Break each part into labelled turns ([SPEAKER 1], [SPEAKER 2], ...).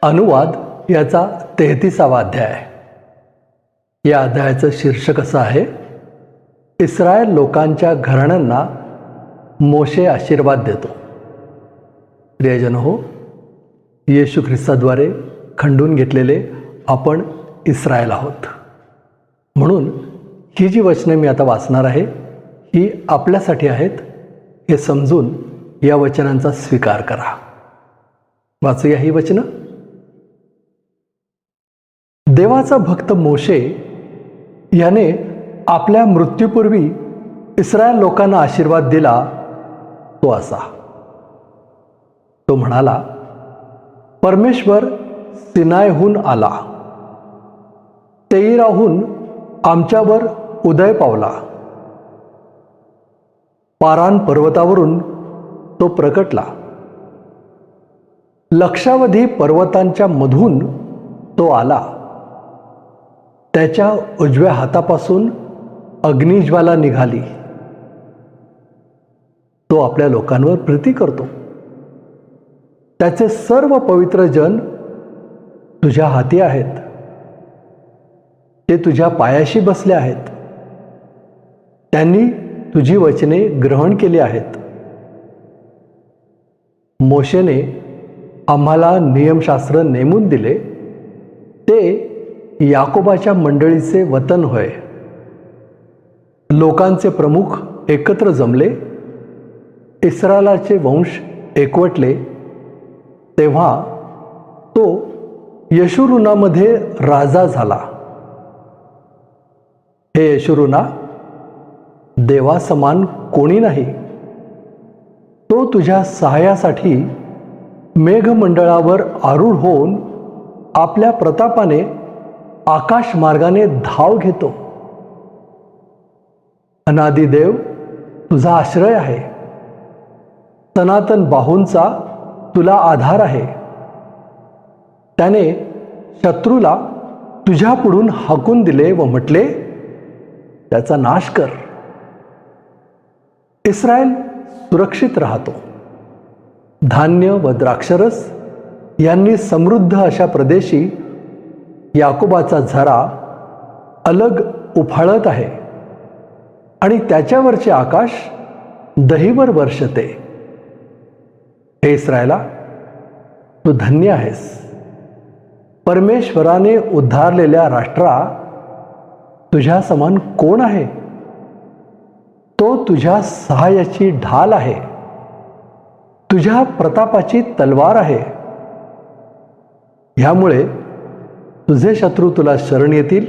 [SPEAKER 1] अनुवाद याचा 33वा अध्याय आहे. या अध्यायाचं शीर्षक असं आहे, इस्रायल लोकांच्या घराण्यांना मोशे आशीर्वाद देतो. प्रियजन हो, येशू ख्रिस्ताद्वारे खंडून घेतलेले आपण इस्रायल आहोत. म्हणून ही जी वचने मी आता वाचणार आहे ही आपल्यासाठी आहेत हे समजून या वचनांचा स्वीकार करा. वाचूया ही वचनं. देवाचा भक्त मोशे याने आपल्या मृत्यूपूर्वी इस्रायल लोकांना आशीर्वाद दिला तो असा. तो म्हणाला, परमेश्वर सिनायहून आला, तेईराहून आमच्यावर उदय पावला. पारान पर्वतावरून तो प्रकटला, लक्षावधी पर्वतांच्या मधून तो आला. त्याच्या उजव्या हातापासून अग्निज्वाला निघाली. तो आपल्या लोकांवर प्रीती करतो. त्याचे सर्व पवित्र जन तुझ्या हाती आहेत. ते तुझ्या पायाशी बसले आहेत. त्यांनी तुझी वचने ग्रहण केली आहेत. मोशेने आम्हाला नियमशास्त्र नेमून दिले, ते याकोबाच्या मंडळीचे वतन होय. लोकांचे प्रमुख एकत्र जमले, इस्रायलाचे वंश एकवटले. तेव्हा तो यशुरूनामध्ये राजा झाला. हे यशुरूना, देवासमान कोणी नाही. तो तुझ्या सहाय्यासाठी मेघमंडळावर आरूढ होऊन आपल्या प्रतापाने आकाश मार्गाने धाव घेतो. अनादी देव तुझा आश्रय आहे. सनातन बाहूंचा तुला आधार आहे. त्याने शत्रूला तुझ्या पुढून हाकून दिले व म्हटले, त्याचा नाश कर. इस्रायल सुरक्षित राहतो. धान्य व द्राक्षरस यांनी समृद्ध अशा प्रदेशी याकोबाचा झरा अलग उफाळत आहे आणि त्याच्यावरचे आकाश दहीवर वर्षते. हे इस्रायला, तू धन्य आहेस. परमेश्वराने उद्धारलेल्या राष्ट्रा, तुझ्या समान कोण आहे? तो तुझ्या सहाय्याची ढाल आहे. तुझ्या प्रतापाची तलवार आहे. ह्यामुळे तुझे शत्रू तुला शरण येतील.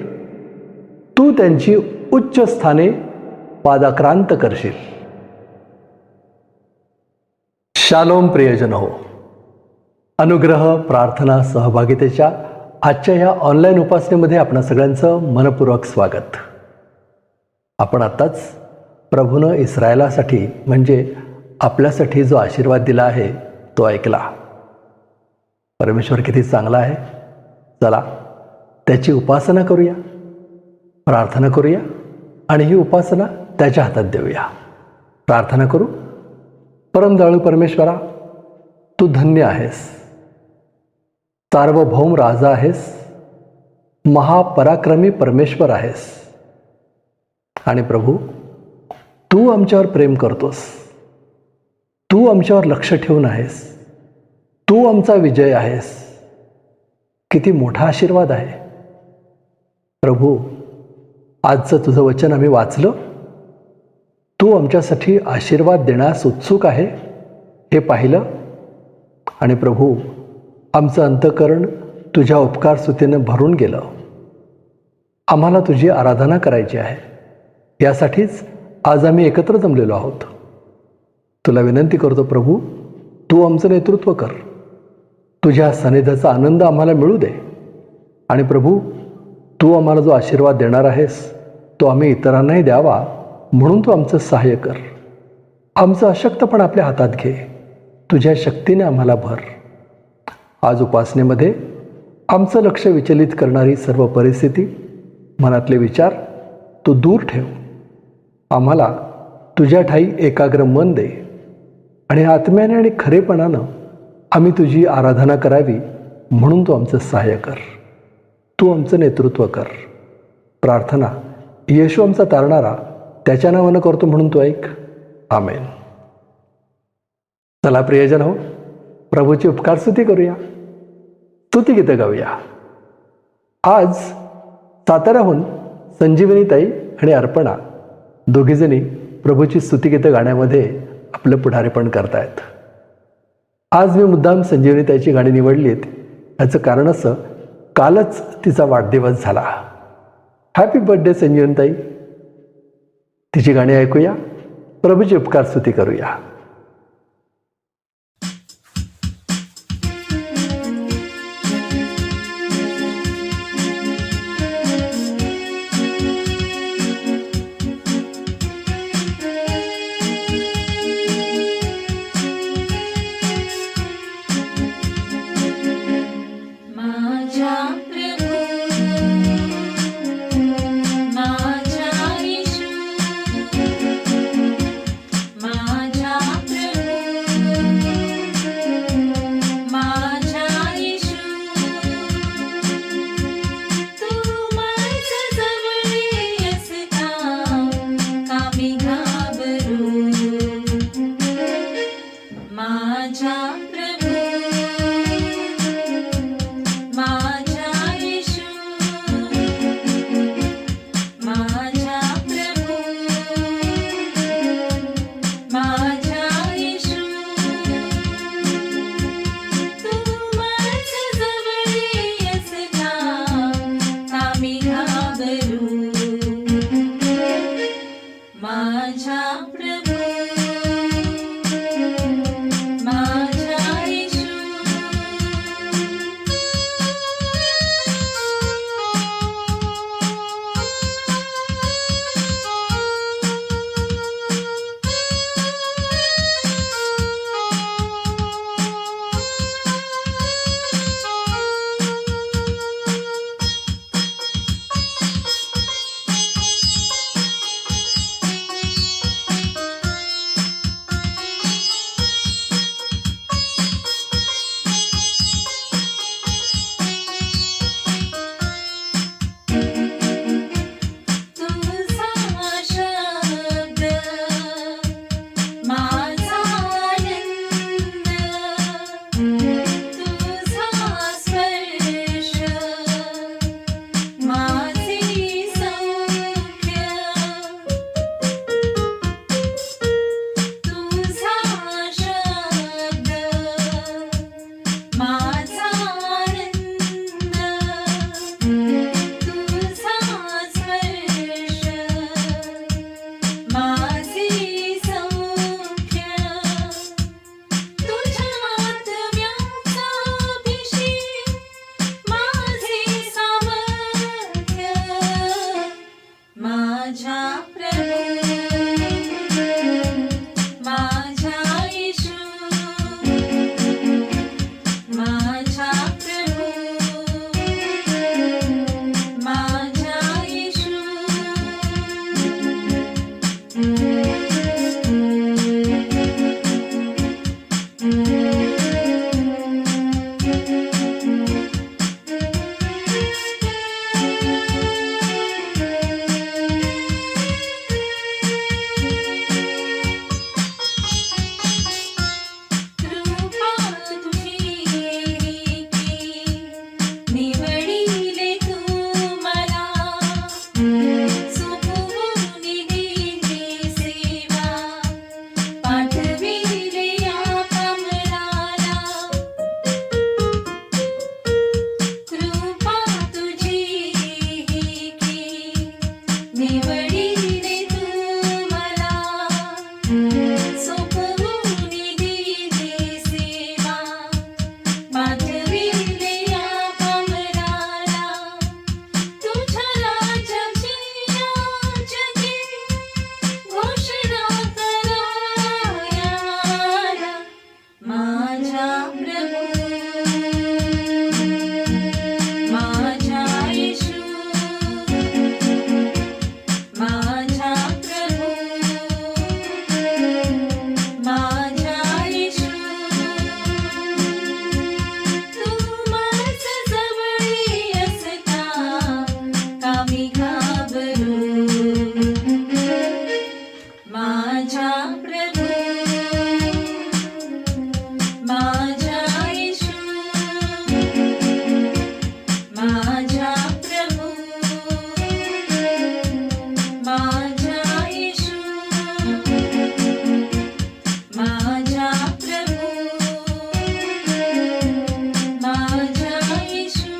[SPEAKER 1] तू त्यांची उच्च स्थाने पादाक्रांत करशील. शालोम प्रियजन हो, अनुग्रह प्रार्थना सहभागितेच्या आजच्या या ऑनलाईन उपासनेमध्ये आपणा सगळ्यांचं मनपूर्वक स्वागत. आपण आत्ताच प्रभूनं इस्रायलासाठी म्हणजे आपल्यासाठी जो आशीर्वाद दिला आहे तो ऐकला. परमेश्वर किती चांगला आहे. चला त्याची उपासना करूया, प्रार्थना करूया आणि ही उपासना त्याच्या हातात देऊया. प्रार्थना करू. परमदयाळू परमेश्वरा, तू धन्य आहेस. सार्वभौम राजा आहेस. महापराक्रमी परमेश्वर आहेस. आणि प्रभू, तू आमच्यावर प्रेम करतोस. तू आमच्यावर लक्ष ठेवून आहेस. तू आमचा विजय आहेस. किती मोठा आशीर्वाद आहे. प्रभू, आजचं तुझं वचन आम्ही वाचलं. तू आमच्यासाठी आशीर्वाद देण्यास उत्सुक आहे हे पाहिलं. आणि प्रभू, आमचं अंतःकरण तुझ्या उपकार स्तुतीनं भरून गेलं. आम्हाला तुझी आराधना करायची आहे. यासाठीच आज आम्ही एकत्र जमलेलो आहोत. तुला विनंती करतो प्रभू, तू आमचं नेतृत्व कर. तुझ्या सानिध्याचा आनंद आम्हाला मिळू दे. आणि प्रभू, तू आम्हाला जो आशीर्वाद देणार आहेस तो आम्ही इतरांनाही द्यावा, म्हणून तू आमचं सहाय्य कर. आमचं अशक्तपण आपल्या हातात घे. तुझ्या शक्तीने आम्हाला भर. आज उपासनेमध्ये आमचं लक्ष विचलित करणारी सर्व परिस्थिती, मनातले विचार तू दूर ठेव. आम्हाला तुझ्या ठाई एकाग्र मन दे आणि आत्म्याने आणि खरेपणानं आम्ही तुझी आराधना करावी म्हणून तू आमचं सहाय्य कर. तू आमचं नेतृत्व कर. प्रार्थना येशू आमचा तारणारा त्याच्या नावानं करतो म्हणून तू ऐक. आमेन. चला प्रियजन हो, प्रभूची उपकार स्तुती करूया, स्तुतिगीतं गाऊया. आज साताऱ्याहून संजीवनीताई आणि अर्पणा दोघीजणी प्रभूची स्तुतिगीतं गाण्यामध्ये आपलं पुढारीपण करतायत. आज मी मुद्दाम संजीवनीताईची गाणी निवडलीत. याचं कारण असं, कालच तिचा वाढदिवस झाला. हॅपी बर्थडे संजीवनीताई. तिची गाणी ऐकूया, प्रभूची उपकार स्तुती करूया.
[SPEAKER 2] माझ्या घाबरू माझ्या प्रभू माझ्या येशू माझ्या प्रभू माझ्या येशू माझ्या प्रभू माझ्या येशू.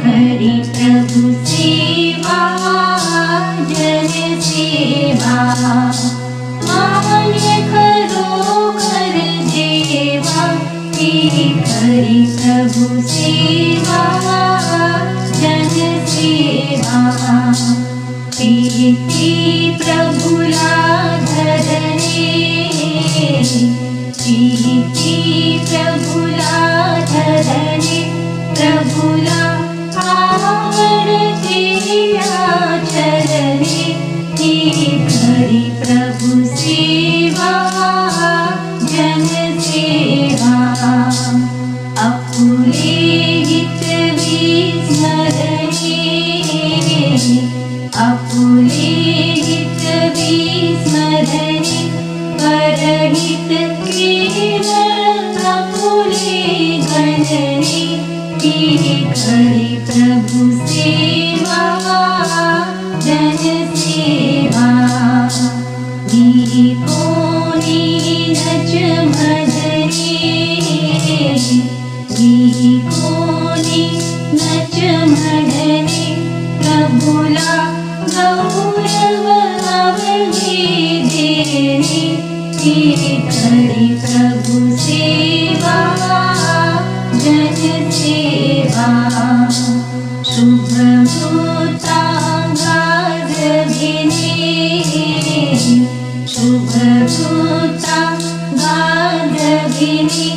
[SPEAKER 2] खरी प्रभु सेवा जन सेवा मान्य खरोखर देवा खरी प्रभु सेवा जन सेवा प्रीति प्रभुला धरणे प्रीति प्रभुला धरणे प्रभुला आवडते चरणे खरी प्रभु सेवा जन सेवा आपुले हितवी स्मरणे आपुले आपुले हित विस्मरणे परहित केवळ आपुले गणने ही खरी प्रभु सेवा जनसेवा ही कोणी नच मधने ही कोणी नच मधने प्रभुला गौरव आवडे देणे ही खरी प्रभु सेवा जनसेवा शुभवृत्ता गाजविणे शुभवृत्ता गाजविणे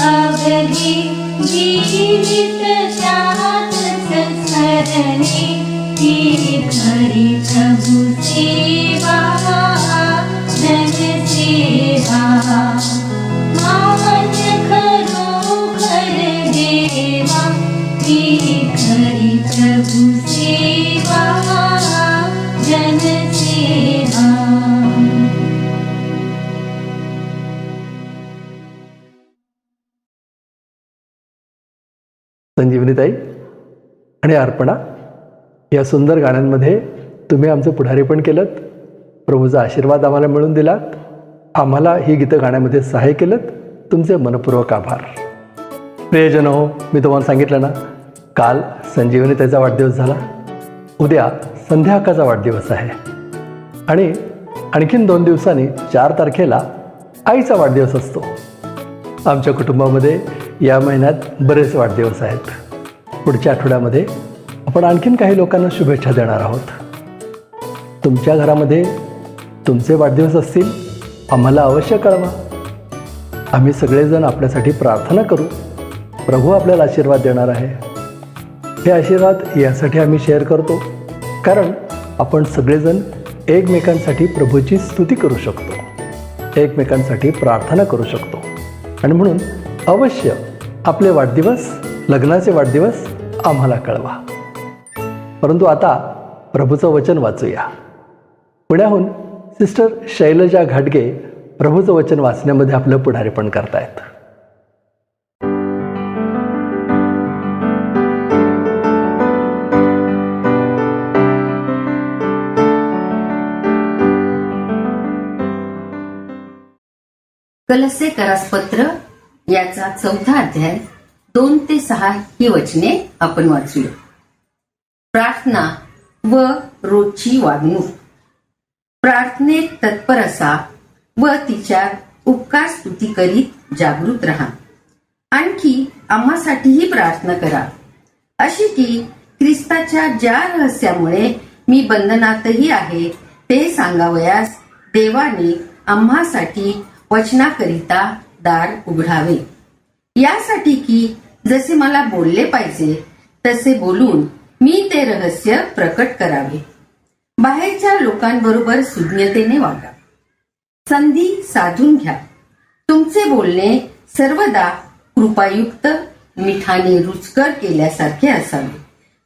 [SPEAKER 2] अवघे जीवित त्यातच सरणे ही खरी प्रभु सेवा जनसेवा मान खरोखर देवा ही खरी प्रभु सेवा जनसेवा.
[SPEAKER 1] संजीवनीताई आणि अर्पणा या सुंदर गाण्यांमध्ये तुम्ही आमचं पुढारीपण केलं, प्रभूचा आशीर्वाद आम्हाला मिळवून दिलात, आम्हाला ही गीतं गाण्यामध्ये सहाय्य केलं, तुमचे मनपूर्वक आभार. प्रियजन हो, मी तुम्हाला सांगितलं ना, काल संजीवनीताईचा वाढदिवस झाला, उद्या संध्या अक्काचा वाढदिवस आहे आणि आणखीन 2 दिवसांनी 4 तारखेला आईचा वाढदिवस असतो. आमच्या कुटुंबामध्ये या महिन्यात बरेच वाढदिवस आहेत. पुढच्या आठवड्यामध्ये आपण आणखीन काही लोकांना शुभेच्छा देणार आहोत. तुमच्या घरामध्ये तुमचे वाढदिवस असतील, आम्हाला अवश्य कळवा. आम्ही सगळेजण आपल्यासाठी प्रार्थना करू. प्रभू आपल्याला आशीर्वाद देणार आहे. हे आशीर्वाद यासाठी आम्ही शेअर करतो कारण आपण सगळेजण एकमेकांसाठी प्रभूची स्तुती करू शकतो, एकमेकांसाठी प्रार्थना करू शकतो आणि म्हणून अवश्य आपले वाढदिवस, लग्नाचे वाढदिवस आम्हाला कळवा. परंतु आता प्रभूचं वचन वाचूया. पुण्याहून सिस्टर शैलजा घाटगे प्रभूचं वचन वाचण्यामध्ये आपलं पुढारीपण करतायत.
[SPEAKER 3] कलस्सेकरास पत्र याचा 4था अध्याय 2 ते 6 ही वचने आपण वाचूया. प्रार्थना व रोजची वागणूक. प्रार्थनेत तत्पर असा व तिच्या उपकार स्तुती करीत जागृत राहा. आणखी आम्हासाठीही प्रार्थना करा, अशी की ख्रिस्ताच्या ज्या रहस्यामुळे मी बंधनातही आहे ते सांगावयास देवाने आम्हासाठी वचनाकरिता दार उघडावे. यासाठी की जसे मला बोलले पाहिजे तसे बोलून मी ते रहस्य प्रकट करावे. बाहेरच्या लोकांबरोबर सुज्ञतेने वागा. संधी साधून घ्या. तुमचे बोलणे सर्वदा कृपायुक्त, मिठाने रुचकर केल्यासारखे असावे,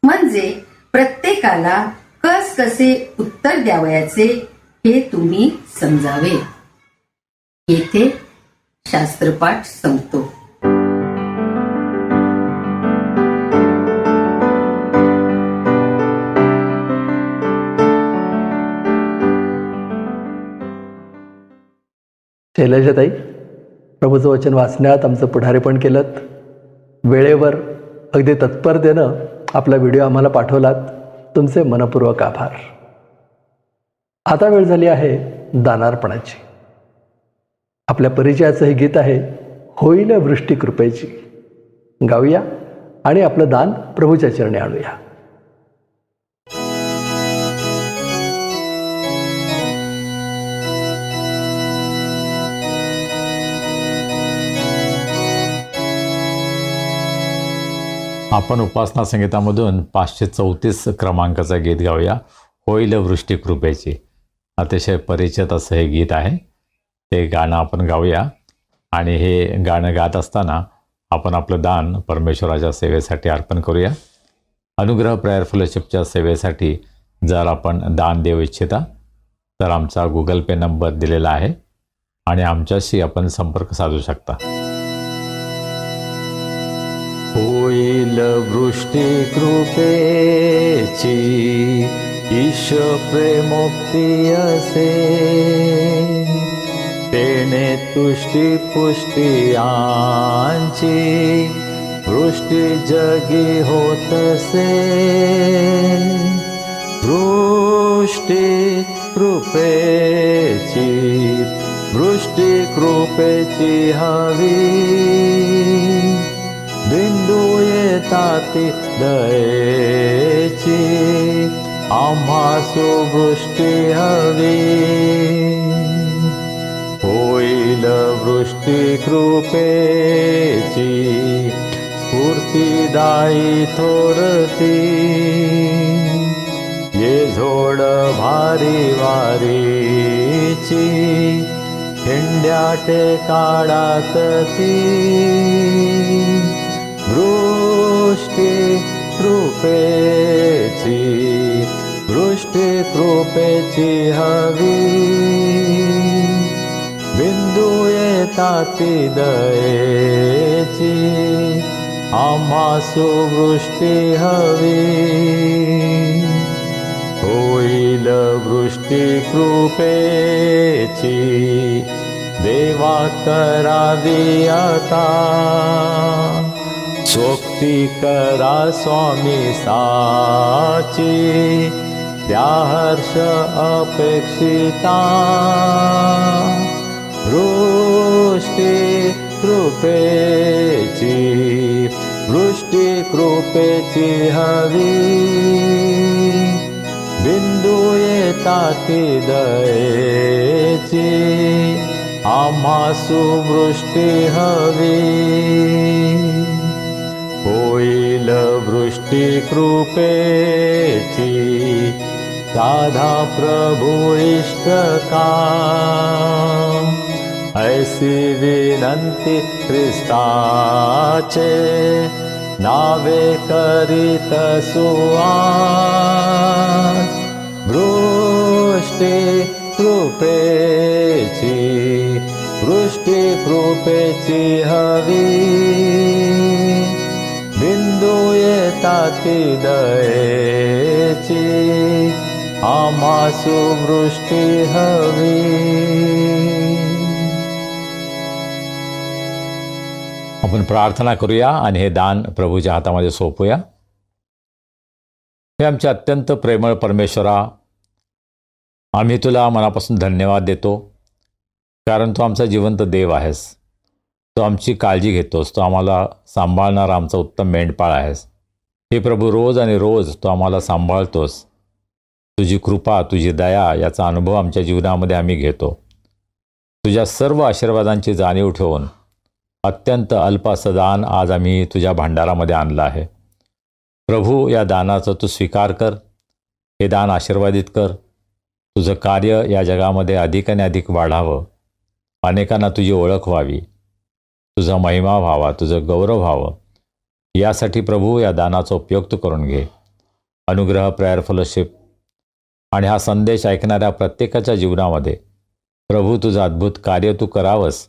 [SPEAKER 3] म्हणजे प्रत्येकाला कस कसे उत्तर द्यावयाचे हे तुम्ही समजावे. येथे शास्त्रपाठ संपतो.
[SPEAKER 1] शैलजाताई, प्रभूचं वचन वाचण्यात आमचं पुढारीपण केलं, वेळेवर अगदी तत्परतेनं आपला व्हिडिओ आम्हाला पाठवलात, तुमचे मनपूर्वक आभार. आता वेळ झाली आहे दानार्पणाची. आपल्या परिचयाचं हे गीत आहे होईल वृष्टी कृपेची. गाऊया आणि आपलं दान प्रभूच्या चरणी आणूया.
[SPEAKER 4] आपण उपासना संगीतामधून 534 क्रमांकाचं गीत गाऊया, होईल वृष्टी कृपेची. अतिशय परिचित असं हे गीत आहे. ते गाणं आपण गाऊया आणि हे गाणं गात असताना आपण आपलं दान परमेश्वराच्या सेवेसाठी अर्पण करूया. अनुग्रह प्रेयर फेलोशिपच्या सेवेसाठी जर आपण दान देऊ इच्छिता तर आमचा गुगल पे नंबर दिलेला आहे आणि आमच्याशी आपण संपर्क साधू शकता. होईल वृष्टी कृपेची ईश प्रेमोक्ती असे, तेने तुष्टी पुष्टी आंची वृष्टी जगी होतसे. वृष्टी कृपेची हवी, बिंदू येताती दयेची आम्हासु वृष्टी हवी. होईल वृष्टी कृपेची स्फूर्तिदायी थोरती, ये झोड भारी वारीची हिंड्याटे काढात ती. वृष्टी कृपेची हवी, बिंदू येताती दयेची आम्हासु वृष्टी हवी. होईल वृष्टी कृपेची देवा करावी आता, सोक्ती करा स्वामी साची द्या हर्ष अपेक्षिता. वृष्टी कृपेची हवी, बिंदू येताती दयेची आम्हासु वृष्टी हवी. होईल वृष्टी कृपेची साधा प्रभु इष्ट काम, ऐसी विनंती ख्रिस्ताचे नावे करीत सुवास. वृष्टी कृपेची हवी, बिंदू येताती दयेची आम्हासु वृष्टी हवी. आपण प्रार्थना करूया आणि हे दान प्रभूच्या हातामध्ये सोपूया. हे आमचे अत्यंत प्रेमळ परमेश्वरा, आम्ही तुला मनापासून धन्यवाद देतो, कारण तू आमचा जिवंत देव आहेस. तू आमची काळजी घेतोस, तू आम्हाला सांभाळणारा आमचा उत्तम मेंढपाळ आहेस. हे प्रभू, रोज आणि रोज तू आम्हाला सांभाळतोस. तुझी कृपा, तुझी दया याचा अनुभव आमच्या जीवनामध्ये आम्ही घेतो. तुझ्या सर्व आशीर्वादांची जाणीव ठेवून अत्यंत अल्प असं दान आज आम्ही तुझ्या भांडारामध्ये आणलं आहे. प्रभू, या दानाचं तू स्वीकार कर, हे दान आशीर्वादित कर. तुझं कार्य या जगामध्ये अधिकाने अधिक वाढावं, अनेकांना तुझी ओळख व्हावी, तुझा महिमा व्हावा, तुझं गौरव व्हावं, यासाठी प्रभू या दानाचा उपयोग तू करून घे. अनुग्रह, प्रेयर फेलोशिप आणि हा संदेश ऐकणाऱ्या प्रत्येकाच्या जीवनामध्ये प्रभू तुझं अद्भुत कार्य तू करावंस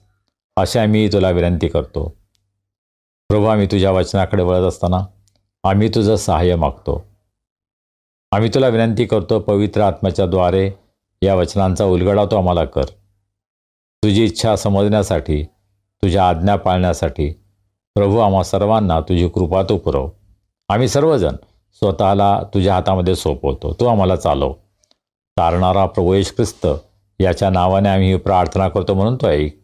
[SPEAKER 4] अशी आम्ही तुला विनंती करतो. प्रभू, आम्ही तुझ्या वचनाकडे वळत असताना आम्ही तुझं सहाय्य मागतो. आम्ही तुला विनंती करतो, पवित्र आत्म्याच्या द्वारे या वचनांचा उलगडा तो आम्हाला कर. तुझी इच्छा समजण्यासाठी, तुझ्या आज्ञा पाळण्यासाठी प्रभू आम्हा सर्वांना तुझी कृपा तू पुरव. आम्ही सर्वजण स्वतःला तुझ्या हातामध्ये सोपवतो. तू आम्हाला चालव. तारणारा प्रभू येशू ख्रिस्त याच्या नावाने आम्ही ही प्रार्थना करतो, म्हणून तो ऐक.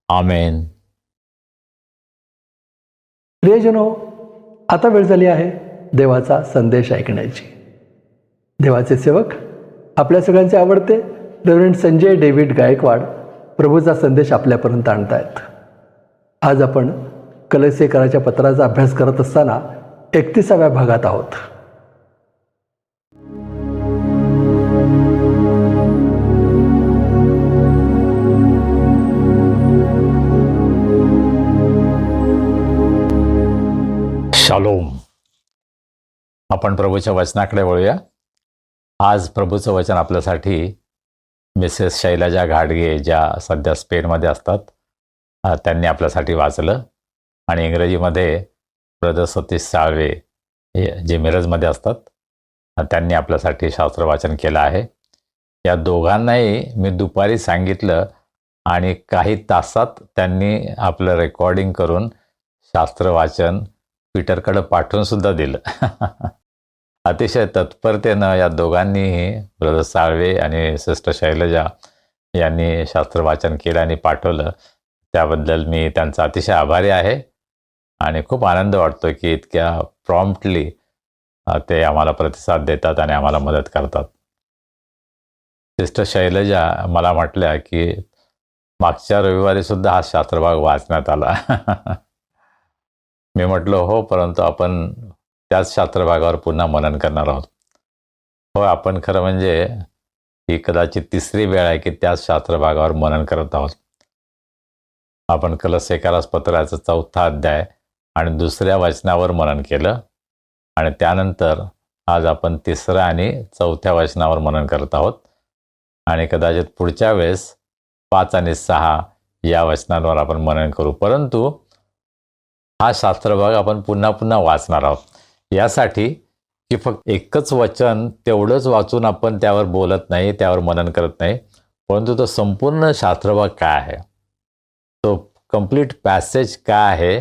[SPEAKER 4] आमेन.
[SPEAKER 1] प्रियजनो, आता वेळ झाली आहे देवाचा संदेश ऐकण्याची. देवाचे सेवक, आपल्या सगळ्यांचे आवडते रेव्हरंड संजय डेव्हिड गायकवाड प्रभूचा संदेश आपल्यापर्यंत आणतायत. आज आपण कलसेकराच्या पत्राचा अभ्यास करत असताना 31व्या भागात आहोत.
[SPEAKER 4] शालोम. आपण प्रभूच्या वचनाकडे वळूया. आज प्रभूचं वचन आपल्यासाठी मिसेस शैलजा घाडगे, ज्या सध्या स्पेनमध्ये असतात, त्यांनी आपल्यासाठी वाचलं. आणि इंग्रजीमध्ये ब्रदर सतीश साळवे, जे मिरजमध्ये असतात, त्यांनी आपल्यासाठी शास्त्र वाचन केलं आहे. या दोघांनाही मी दुपारी सांगितलं आणि काही तासात त्यांनी आपलं रेकॉर्डिंग करून शास्त्र वाचन पीटरकडे पाठवून सुद्धा दिलं. अतिशय तत्परतेनं या दोघांनीही, ब्रदर साळवे आणि सिस्टर शैलजा यांनी शास्त्र वाचन केलं आणि पाठवलं. त्याबद्दल मी त्यांचा अतिशय आभारी आहे आणि खूप आनंद वाटतो की इतक्या प्रॉम्प्टली ते आम्हाला प्रतिसाद देतात आणि आम्हाला मदत करतात. सिस्टर शैलजा मला म्हटल्या की मागच्या रविवारी सुद्धा हा शास्त्रभाग वाचण्यात आला. मी म्हटलं हो, परंतु आपण त्याच शास्त्रभागावर पुन्हा मनन करणार आहोत. हो, आपण खरं म्हणजे ही कदाचित तिसरी वेळ आहे की त्याच शास्त्रभागावर मनन करत आहोत. आपण कलसेकारास पत्राचं 4था अध्याय आणि 2ऱ्या वचनावर मनन केलं आणि त्यानंतर आज आपण 3ऱ्या आणि 4थ्या वचनावर मनन करत आहोत. आणि कदाचित पुढच्या वेळेस 5 आणि 6 या वचनांवर आपण मनन करू. परंतु हा शास्त्रभाग आपण पुन्हा पुन्हा वाचणार आहोत, यासाठी की फक्त एकच वचन तेवढंच वाचून आपण त्यावर बोलत नाही, त्यावर मनन करत नाही, परंतु तो संपूर्ण शास्त्रभाग काय आहे, तो कंप्लीट पॅसेज काय आहे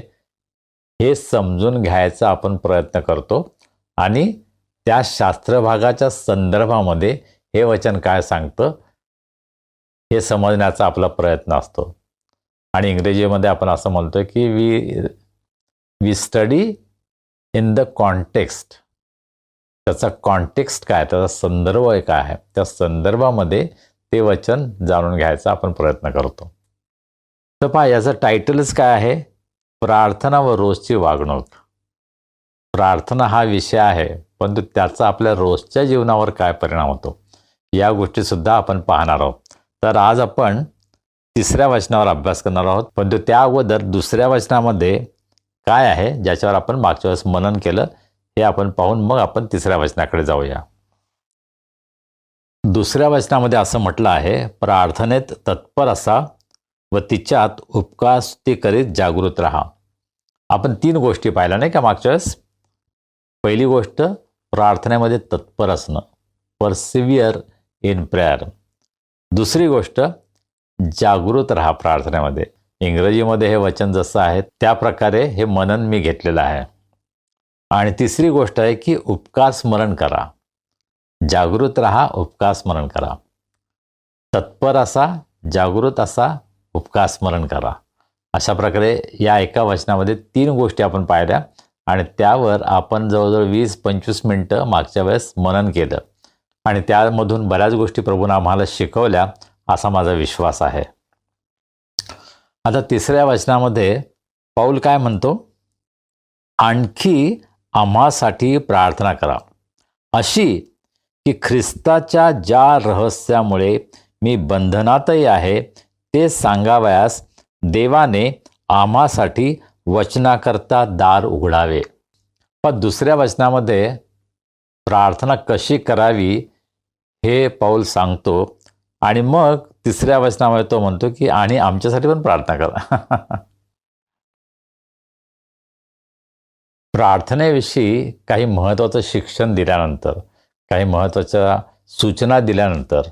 [SPEAKER 4] हे समजून घ्यायचा आपण प्रयत्न करतो. आणि त्या शास्त्रभागाच्या संदर्भामध्ये हे वचन काय सांगतं हे समजण्याचा आपला प्रयत्न असतो. आणि इंग्रजीमध्ये आपण असं म्हणतो की we study in the context. त्याचा कॉन्टेक्स्ट काय, त्याचा संदर्भ काय आहे, त्या संदर्भामध्ये ते वचन जाणून घ्यायचा आपण प्रयत्न करतो. तर पहा, याचं टायटलच काय आहे, प्रार्थना व रोजची वागणूक. प्रार्थना हा विषय आहे, परंतु त्याचा आपल्या रोजच्या जीवनावर काय परिणाम होतो या गोष्टीसुद्धा आपण पाहणार आहोत. तर आज आपण 3ऱ्या वचनावर अभ्यास करणार आहोत, परंतु त्या अगोदर 2ऱ्या वचनामध्ये काय आहे ज्याच्यावर आपण मागच्या वेळेस मनन केलं हे आपण पाहून मग आपण 3ऱ्या वचनाकडे जाऊया. 2ऱ्या वचनामध्ये असं म्हटलं आहे, प्रार्थनेत तत्पर असा व तिच्यात उपकास्तुती करीत जागृत राहा. आपण 3 गोष्टी पाहिल्या नाही का मागच्या वेळेस. पहिली गोष्ट प्रार्थनेमध्ये तत्पर असणं, परसिव्हिअर इन प्रेयर. दुसरी गोष्ट जागृत राहा प्रार्थनेमध्ये. इंग्रजीमध्ये हे वचन जसं आहे त्या प्रकारे हे मनन मी घेतलेलं आहे. आणि तिसरी गोष्ट आहे की उपकार स्मरण करा. जागृत राहा, उपकार स्मरण करा. तत्पर असा, जागृत असा, उपकार स्मरण करा. अशा प्रकारे या एका वचनामध्ये 3 गोष्टी आपण पाहिल्या आणि त्यावर आपण जवळजवळ 20-25 मिनटं मागच्या वेळेस मनन केलं आणि त्यामधून बऱ्याच गोष्टी प्रभूने आम्हाला शिकवल्या असा माझा विश्वास आहे. आता 3ऱ्या वचनामध्ये पौल काय म्हणतो, आणखी आम्हासाठी प्रार्थना करा, अशी की ख्रिस्ताच्या ज्या रहस्यामुळे मी बंधनातही आहे ते सांगावयास देवाने आम्हासाठी वचनाकरता दार उघडावे. पण 2ऱ्या वचनामध्ये प्रार्थना कशी करावी हे पौल सांगतो आणि मग 3ऱ्या वचनामध्ये तो म्हणतो की आणि आमच्यासाठी पण प्रार्थना करा. प्रार्थनेविषयी काही महत्त्वाचं शिक्षण दिल्यानंतर, काही महत्त्वाच्या सूचना दिल्यानंतर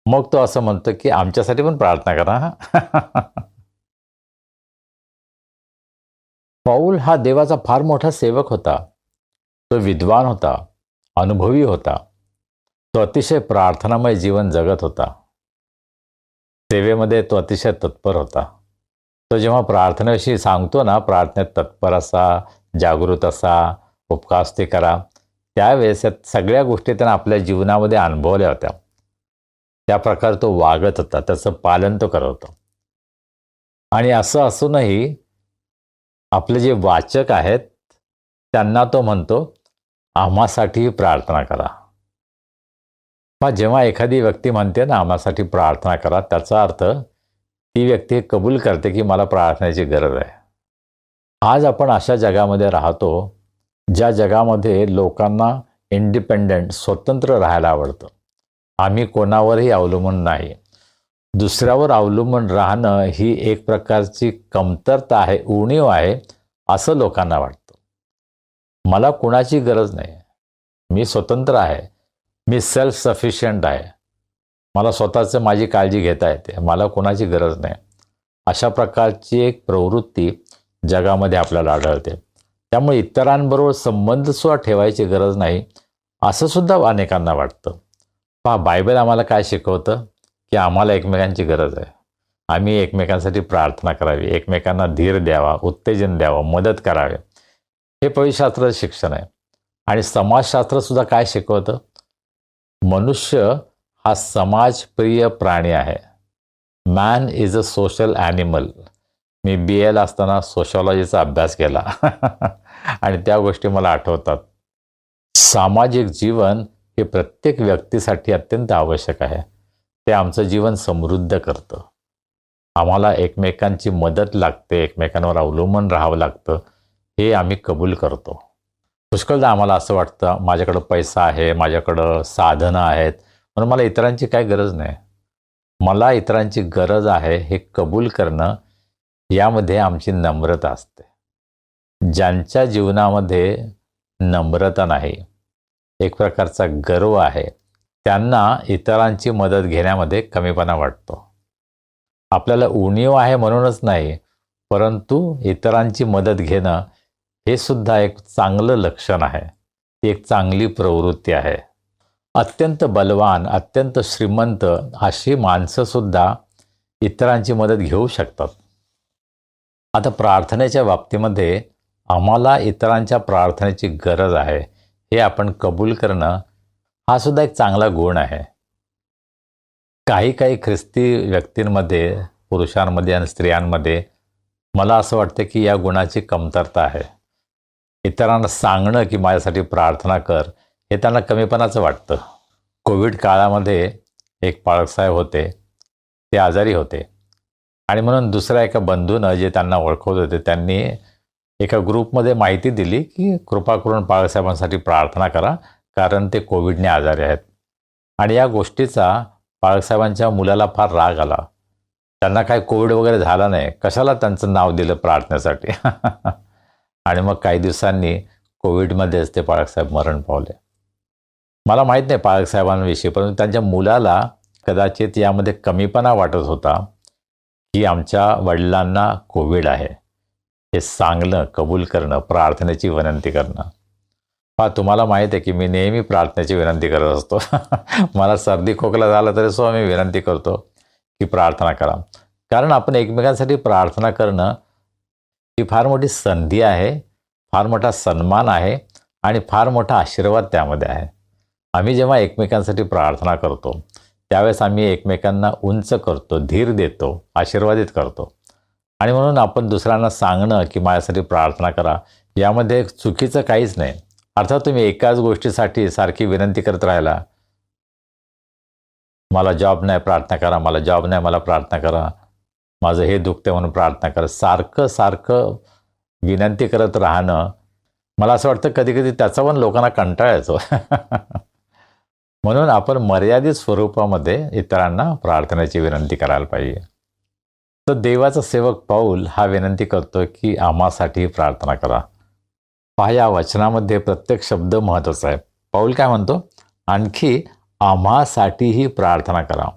[SPEAKER 4] मग तो असं म्हणतो की आमच्यासाठी पण प्रार्थना करा. पौल हा देवाचा फार मोठा सेवक होता. तो विद्वान होता, अनुभवी होता. तो अतिशय प्रार्थनामय जीवन जगत होता. सेवेमध्ये तो अतिशय तत्पर होता. तो जेव्हा प्रार्थनेविषयी सांगतो ना, प्रार्थनेत तत्पर असा, जागृत असा, उपकास्तुती करा, त्यावेळेस या सगळ्या गोष्टी त्यानं आपल्या जीवनामध्ये अनुभवल्या होत्या. त्या प्रकारे तो वागत होता, त्याचं पालन तो करत होता. आणि असं असूनही आपले जे वाचक आहेत त्यांना तो म्हणतो आम्हासाठी प्रार्थना करा. मग जेव्हा एखादी व्यक्ती म्हणते ना आम्हासाठी प्रार्थना करा, त्याचा अर्थ ती व्यक्ती कबूल करते की मला प्रार्थनेची गरज आहे. आज आपण अशा जगामध्ये राहतो ज्या जगामध्ये लोकांना इंडिपेंडंट, स्वतंत्र राहायला आवडतं. आम्ही कोणावरही अवलंबून नाही. दुसऱ्यावर अवलंबून राहणं ही एक प्रकारची कमतरता आहे, उणीव आहे, असं लोकांना वाटतं. मला कुणाची गरज नाही. मी स्वतंत्र आहे. मी सेल्फ सफिशियंट आहे. मला स्वतःचं माझी काळजी घेता येते. मला कुणाची गरज नाही. अशा प्रकारची एक प्रवृत्ती जगामध्ये आपल्याला आढळते. त्यामुळे इतरांबरोबर संबंधसुद्धा ठेवायची गरज नाही, असं सुद्धा अनेकांना वाटतं. पहा, बायबल आम्हाला काय शिकवतं की आम्हाला एकमेकांची गरज आहे. आम्ही एकमेकांसाठी प्रार्थना करावी, एकमेकांना धीर द्यावा, उत्तेजन द्यावं, मदत करावी. हे पवित्रशास्त्राचं शिक्षण आहे. आणि समाजशास्त्रसुद्धा काय शिकवतं? मनुष्य हा समाजप्रिय प्राणी आहे. Man is a social animal. Me BA असताना सोशॉलॉजीचा अभ्यास केला आणि त्या गोष्टी मला आठवतात. सामाजिक जीवन हे प्रत्येक व्यक्तीसाठी अत्यंत आवश्यक आहे. ते आमचं जीवन समृद्ध करतं. आम्हाला एकमेकांची मदत लागते, एकमेकांवर अवलंबून राहावं लागतं, हे आम्ही कबूल करतो. पुष्कळदा आम्हाला असं वाटतं माझ्याकडं पैसा आहे, माझ्याकडं साधनं आहेत, म्हणून मला इतरांची काही गरज नाही. मला इतरांची गरज आहे हे कबूल करणं, यामध्ये आमची नम्रता असते. ज्यांच्या जीवनामध्ये नम्रता नाही, एक प्रकारचा गर्व आहे, त्यांना इतरांची मदत घेण्यामध्ये कमीपणा वाटतो. आपल्याला उणीव आहे म्हणूनच नाही, परंतु इतरांची मदत घेणं हे सुद्धा एक चांगलं लक्षण आहे. ती एक चांगली प्रवृत्ती आहे. अत्यंत बलवान, अत्यंत श्रीमंत अशी माणसंसुद्धा इतरांची मदत घेऊ शकतात. आता प्रार्थनेच्या बाबतीमध्ये आम्हाला इतरांच्या प्रार्थनेची गरज आहे हे आपण कबूल करणं, हा सुद्धा एक चांगला गुण आहे. काही ख्रिस्ती व्यक्तींमध्ये, पुरुषांमध्ये आणि स्त्रियांमध्ये मला असं वाटतं की या गुणाची कमतरता आहे. इतरांना सांगणं की माझ्यासाठी प्रार्थना कर, हे त्यांना कमीपणाचं वाटतं. कोविड काळामध्ये एक पाळकसाहेब होते, ते आजारी होते आणि म्हणून दुसऱ्या एका बंधूनं जे त्यांना ओळखत होते त्यांनी एका ग्रुपमध्ये माहिती दिली की कृपा करून पाळकसाहेबांसाठी प्रार्थना करा, कारण ते कोविडने आजारी आहेत. आणि या गोष्टीचा पाळकसाहेबांच्या मुलाला फार राग आला. त्यांना काय कोविड वगैरे झाला नाही, कशाला त्यांचं नाव दिलं प्रार्थनेसाठी. आणि मग काही दिवसांनी कोविडमध्येच ते पाळकसाहेब मरण पावले. मला माहीत नाही पाळकसाहेबांविषयी, परंतु त्यांच्या मुलाला कदाचित यामध्ये कमीपणा वाटत होता की आमच्या वडिलांना कोविड आहे, हे सांगणं, कबूल करणं, प्रार्थनेची विनंती करणं. पहा, तुम्हाला माहीत आहे की मी नेहमी प्रार्थनेची विनंती करत असतो. मला सर्दी खोकला झाला तरी सुद्धा मी विनंती करतो की प्रार्थना करा. कारण आपण एकमेकांसाठी प्रार्थना करणं ही फार मोठी संधी आहे, फार मोठा सन्मान आहे आणि फार मोठा आशीर्वाद त्यामध्ये आहे. आम्ही जेव्हा एकमेकांसाठी प्रार्थना करतो त्यावेळेस आम्ही एकमेकांना उंच करतो, धीर देतो, आशीर्वादित करतो. आणि म्हणून आपण दुसऱ्यांना सांगणं की माझ्यासाठी प्रार्थना करा, यामध्ये चुकीचं काहीच नाही. अर्थात तुम्ही एकाच गोष्टीसाठी सारखी विनंती करत राहिला, मला जॉब नाही प्रार्थना करा, मला जॉब नाही मला प्रार्थना करा, माझं हे दुखते म्हणून प्रार्थना करा, सारखं विनंती करत राहणं, मला असं वाटतं कधी त्याचा पण लोकांना कंटाळा येतो. म्हणून आपण मर्यादित स्वरूपामध्ये इतरांना प्रार्थनेची विनंती करायला पाहिजे. तर देवाचा सेवक पाऊल हा विनंती करतो की आम्हासाठी प्रार्थना करा. पहा, या वचनामध्ये प्रत्येक शब्द महत्त्वाचा आहे. पाऊल काय म्हणतो? आणखी आम्हासाठीही प्रार्थना करा.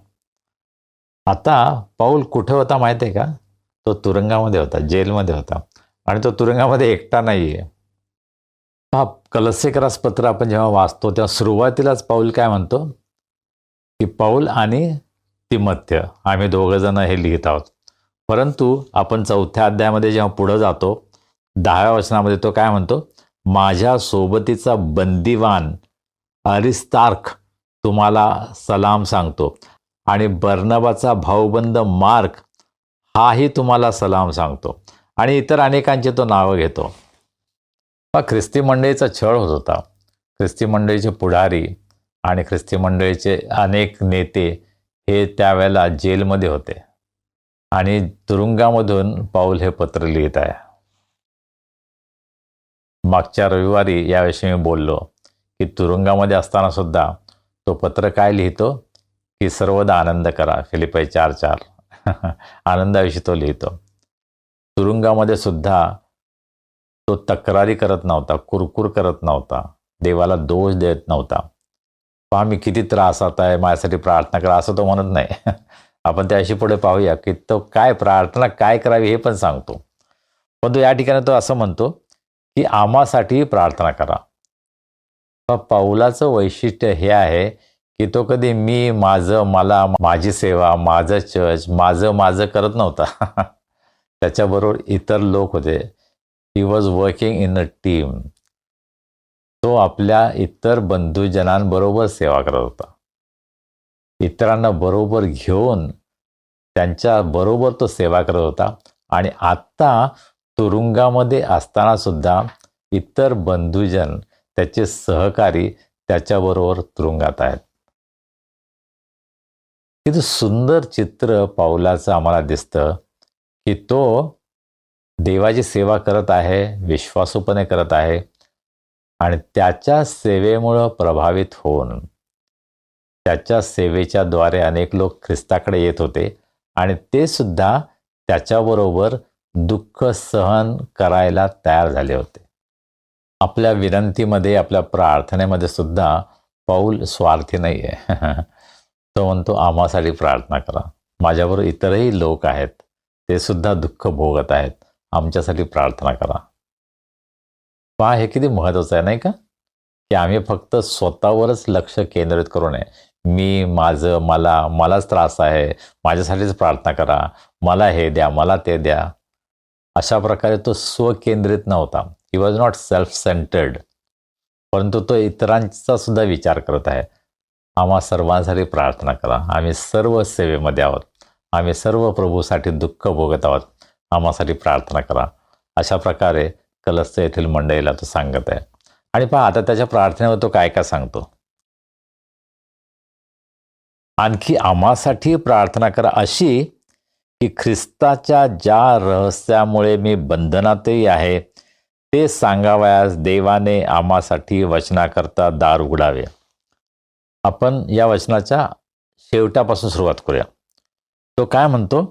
[SPEAKER 4] आता पाऊल कुठे होता माहिती आहे का? तो तुरुंगामध्ये होता, जेलमध्ये होता. आणि तो तुरुंगामध्ये एकटा नाही आहे. पहा, कलस्सेकरास पत्र आपण जेव्हा वाचतो तेव्हा सुरुवातीलाच पाऊल काय म्हणतो की पाऊल आणि तिमथ्य आम्ही दोघंजणं हे लिहित आहोत. परंतु आपण 4थ्या अध्यायामध्ये जेव्हा पुढं जातो 10व्या वचनामध्ये तो काय म्हणतो? माझ्या सोबतीचा बंदिवान अरिस्तार्ख तुम्हाला सलाम सांगतो आणि बर्नबाचा भाऊबंद मार्क हाही तुम्हाला सलाम सांगतो. आणि इतर अनेकांचे तो नावं घेतो. ख्रिस्ती मंडळीचा छळ होत होता. ख्रिस्ती मंडळीचे पुढारी आणि ख्रिस्ती मंडळीचे अनेक नेते हे त्यावेळेला जेलमध्ये होते आणि तुरुंगामधून पाऊल हे पत्र लिहित आहे. मागच्या रविवारी याविषयी मी बोललो की तुरुंगामध्ये असताना सुद्धा तो पत्र काय लिहितो की सर्वदा आनंद करा, फिलिपी 4:4 आनंदाविषयी तो लिहितो. तुरुंगामध्ये सुद्धा तो तक्रारी करत नव्हता, कुरकुर करत नव्हता, देवाला दोष देत नव्हता. पहा मी किती त्रासात आहे, माझ्यासाठी प्रार्थना करा असं तो म्हणत नाही. आपण त्याशी पुढे पाहूया की तो काय प्रार्थना काय करावी हे पण सांगतो. पण तो या ठिकाणी तो असं म्हणतो की आम्हासाठी प्रार्थना करा. पौलाचं वैशिष्ट्य हे आहे की तो कधी मी, माझं, मला, माझी सेवा, माझं चर्च, माझं करत नव्हता. त्याच्याबरोबर इतर लोक होते. He was working in a team. तो आपल्या इतर बंधुजनांबरोबर सेवा करत होता. इतरांना बरोबर घेऊन त्यांच्या बरोबर तो सेवा करत होता. आणि आत्ता तुरुंगामध्ये असताना सुद्धा इतर बंधुजन, त्याचे सहकारी त्याच्याबरोबर तुरुंगात आहेत. किती सुंदर चित्र पौलाचं आम्हाला दिसतं की तो देवाची सेवा करत आहे, विश्वासूपणे करत आहे आणि त्याच्या सेवेमुळं प्रभावित होऊन त्याच्या सेवेच्या द्वारे अनेक लोक ख्रिस्ताकडे येत होते आणि ते सुद्धा त्याच्याबरोबर दुःख सहन करायला तयार झाले होते. आपल्या विनंतीमध्ये, आपल्या प्रार्थनेमध्ये सुद्धा पौल स्वार्थी नाही आहे. तो म्हणतो आम्हासाठी प्रार्थना करा. माझ्याबरोबर इतरही लोक आहेत, ते सुद्धा दुःख भोगत आहेत, आमच्यासाठी प्रार्थना करा. पहा हे किती महत्त्वाचं आहे नाही का, की आम्ही फक्त स्वतःवरच लक्ष केंद्रित करू नये. मी, माझं, मलाच त्रास आहे, माझ्यासाठीच प्रार्थना करा, मला हे द्या, मला ते द्या. अशा प्रकारे तो स्वकेंद्रित नव्हता. He was not self centred. परंतु तो इतरांचा सुद्धा विचार करत आहे. आम्हा सर्वांसाठी प्रार्थना करा. आम्ही सर्व सेवेमध्ये आहोत, आम्ही सर्व प्रभूसाठी दुःख भोगत आहोत, आम्हासाठी प्रार्थना करा. अशा प्रकारे कलस्थ येथील मंडळीला तो सांगत आहे. आणि पहा आता त्याच्या प्रार्थनेवर तो काय काय सांगतो. आणखी आम्हासाठी प्रार्थना करा अशी की ख्रिस्ताच्या ज्या रहस्यामुळे मी बंधनातही आहे ते सांगावयास देवाने आम्हासाठी वचनाकरता दार उघडावे. आपण या वचनाच्या शेवटापासून सुरुवात करूया. तो काय म्हणतो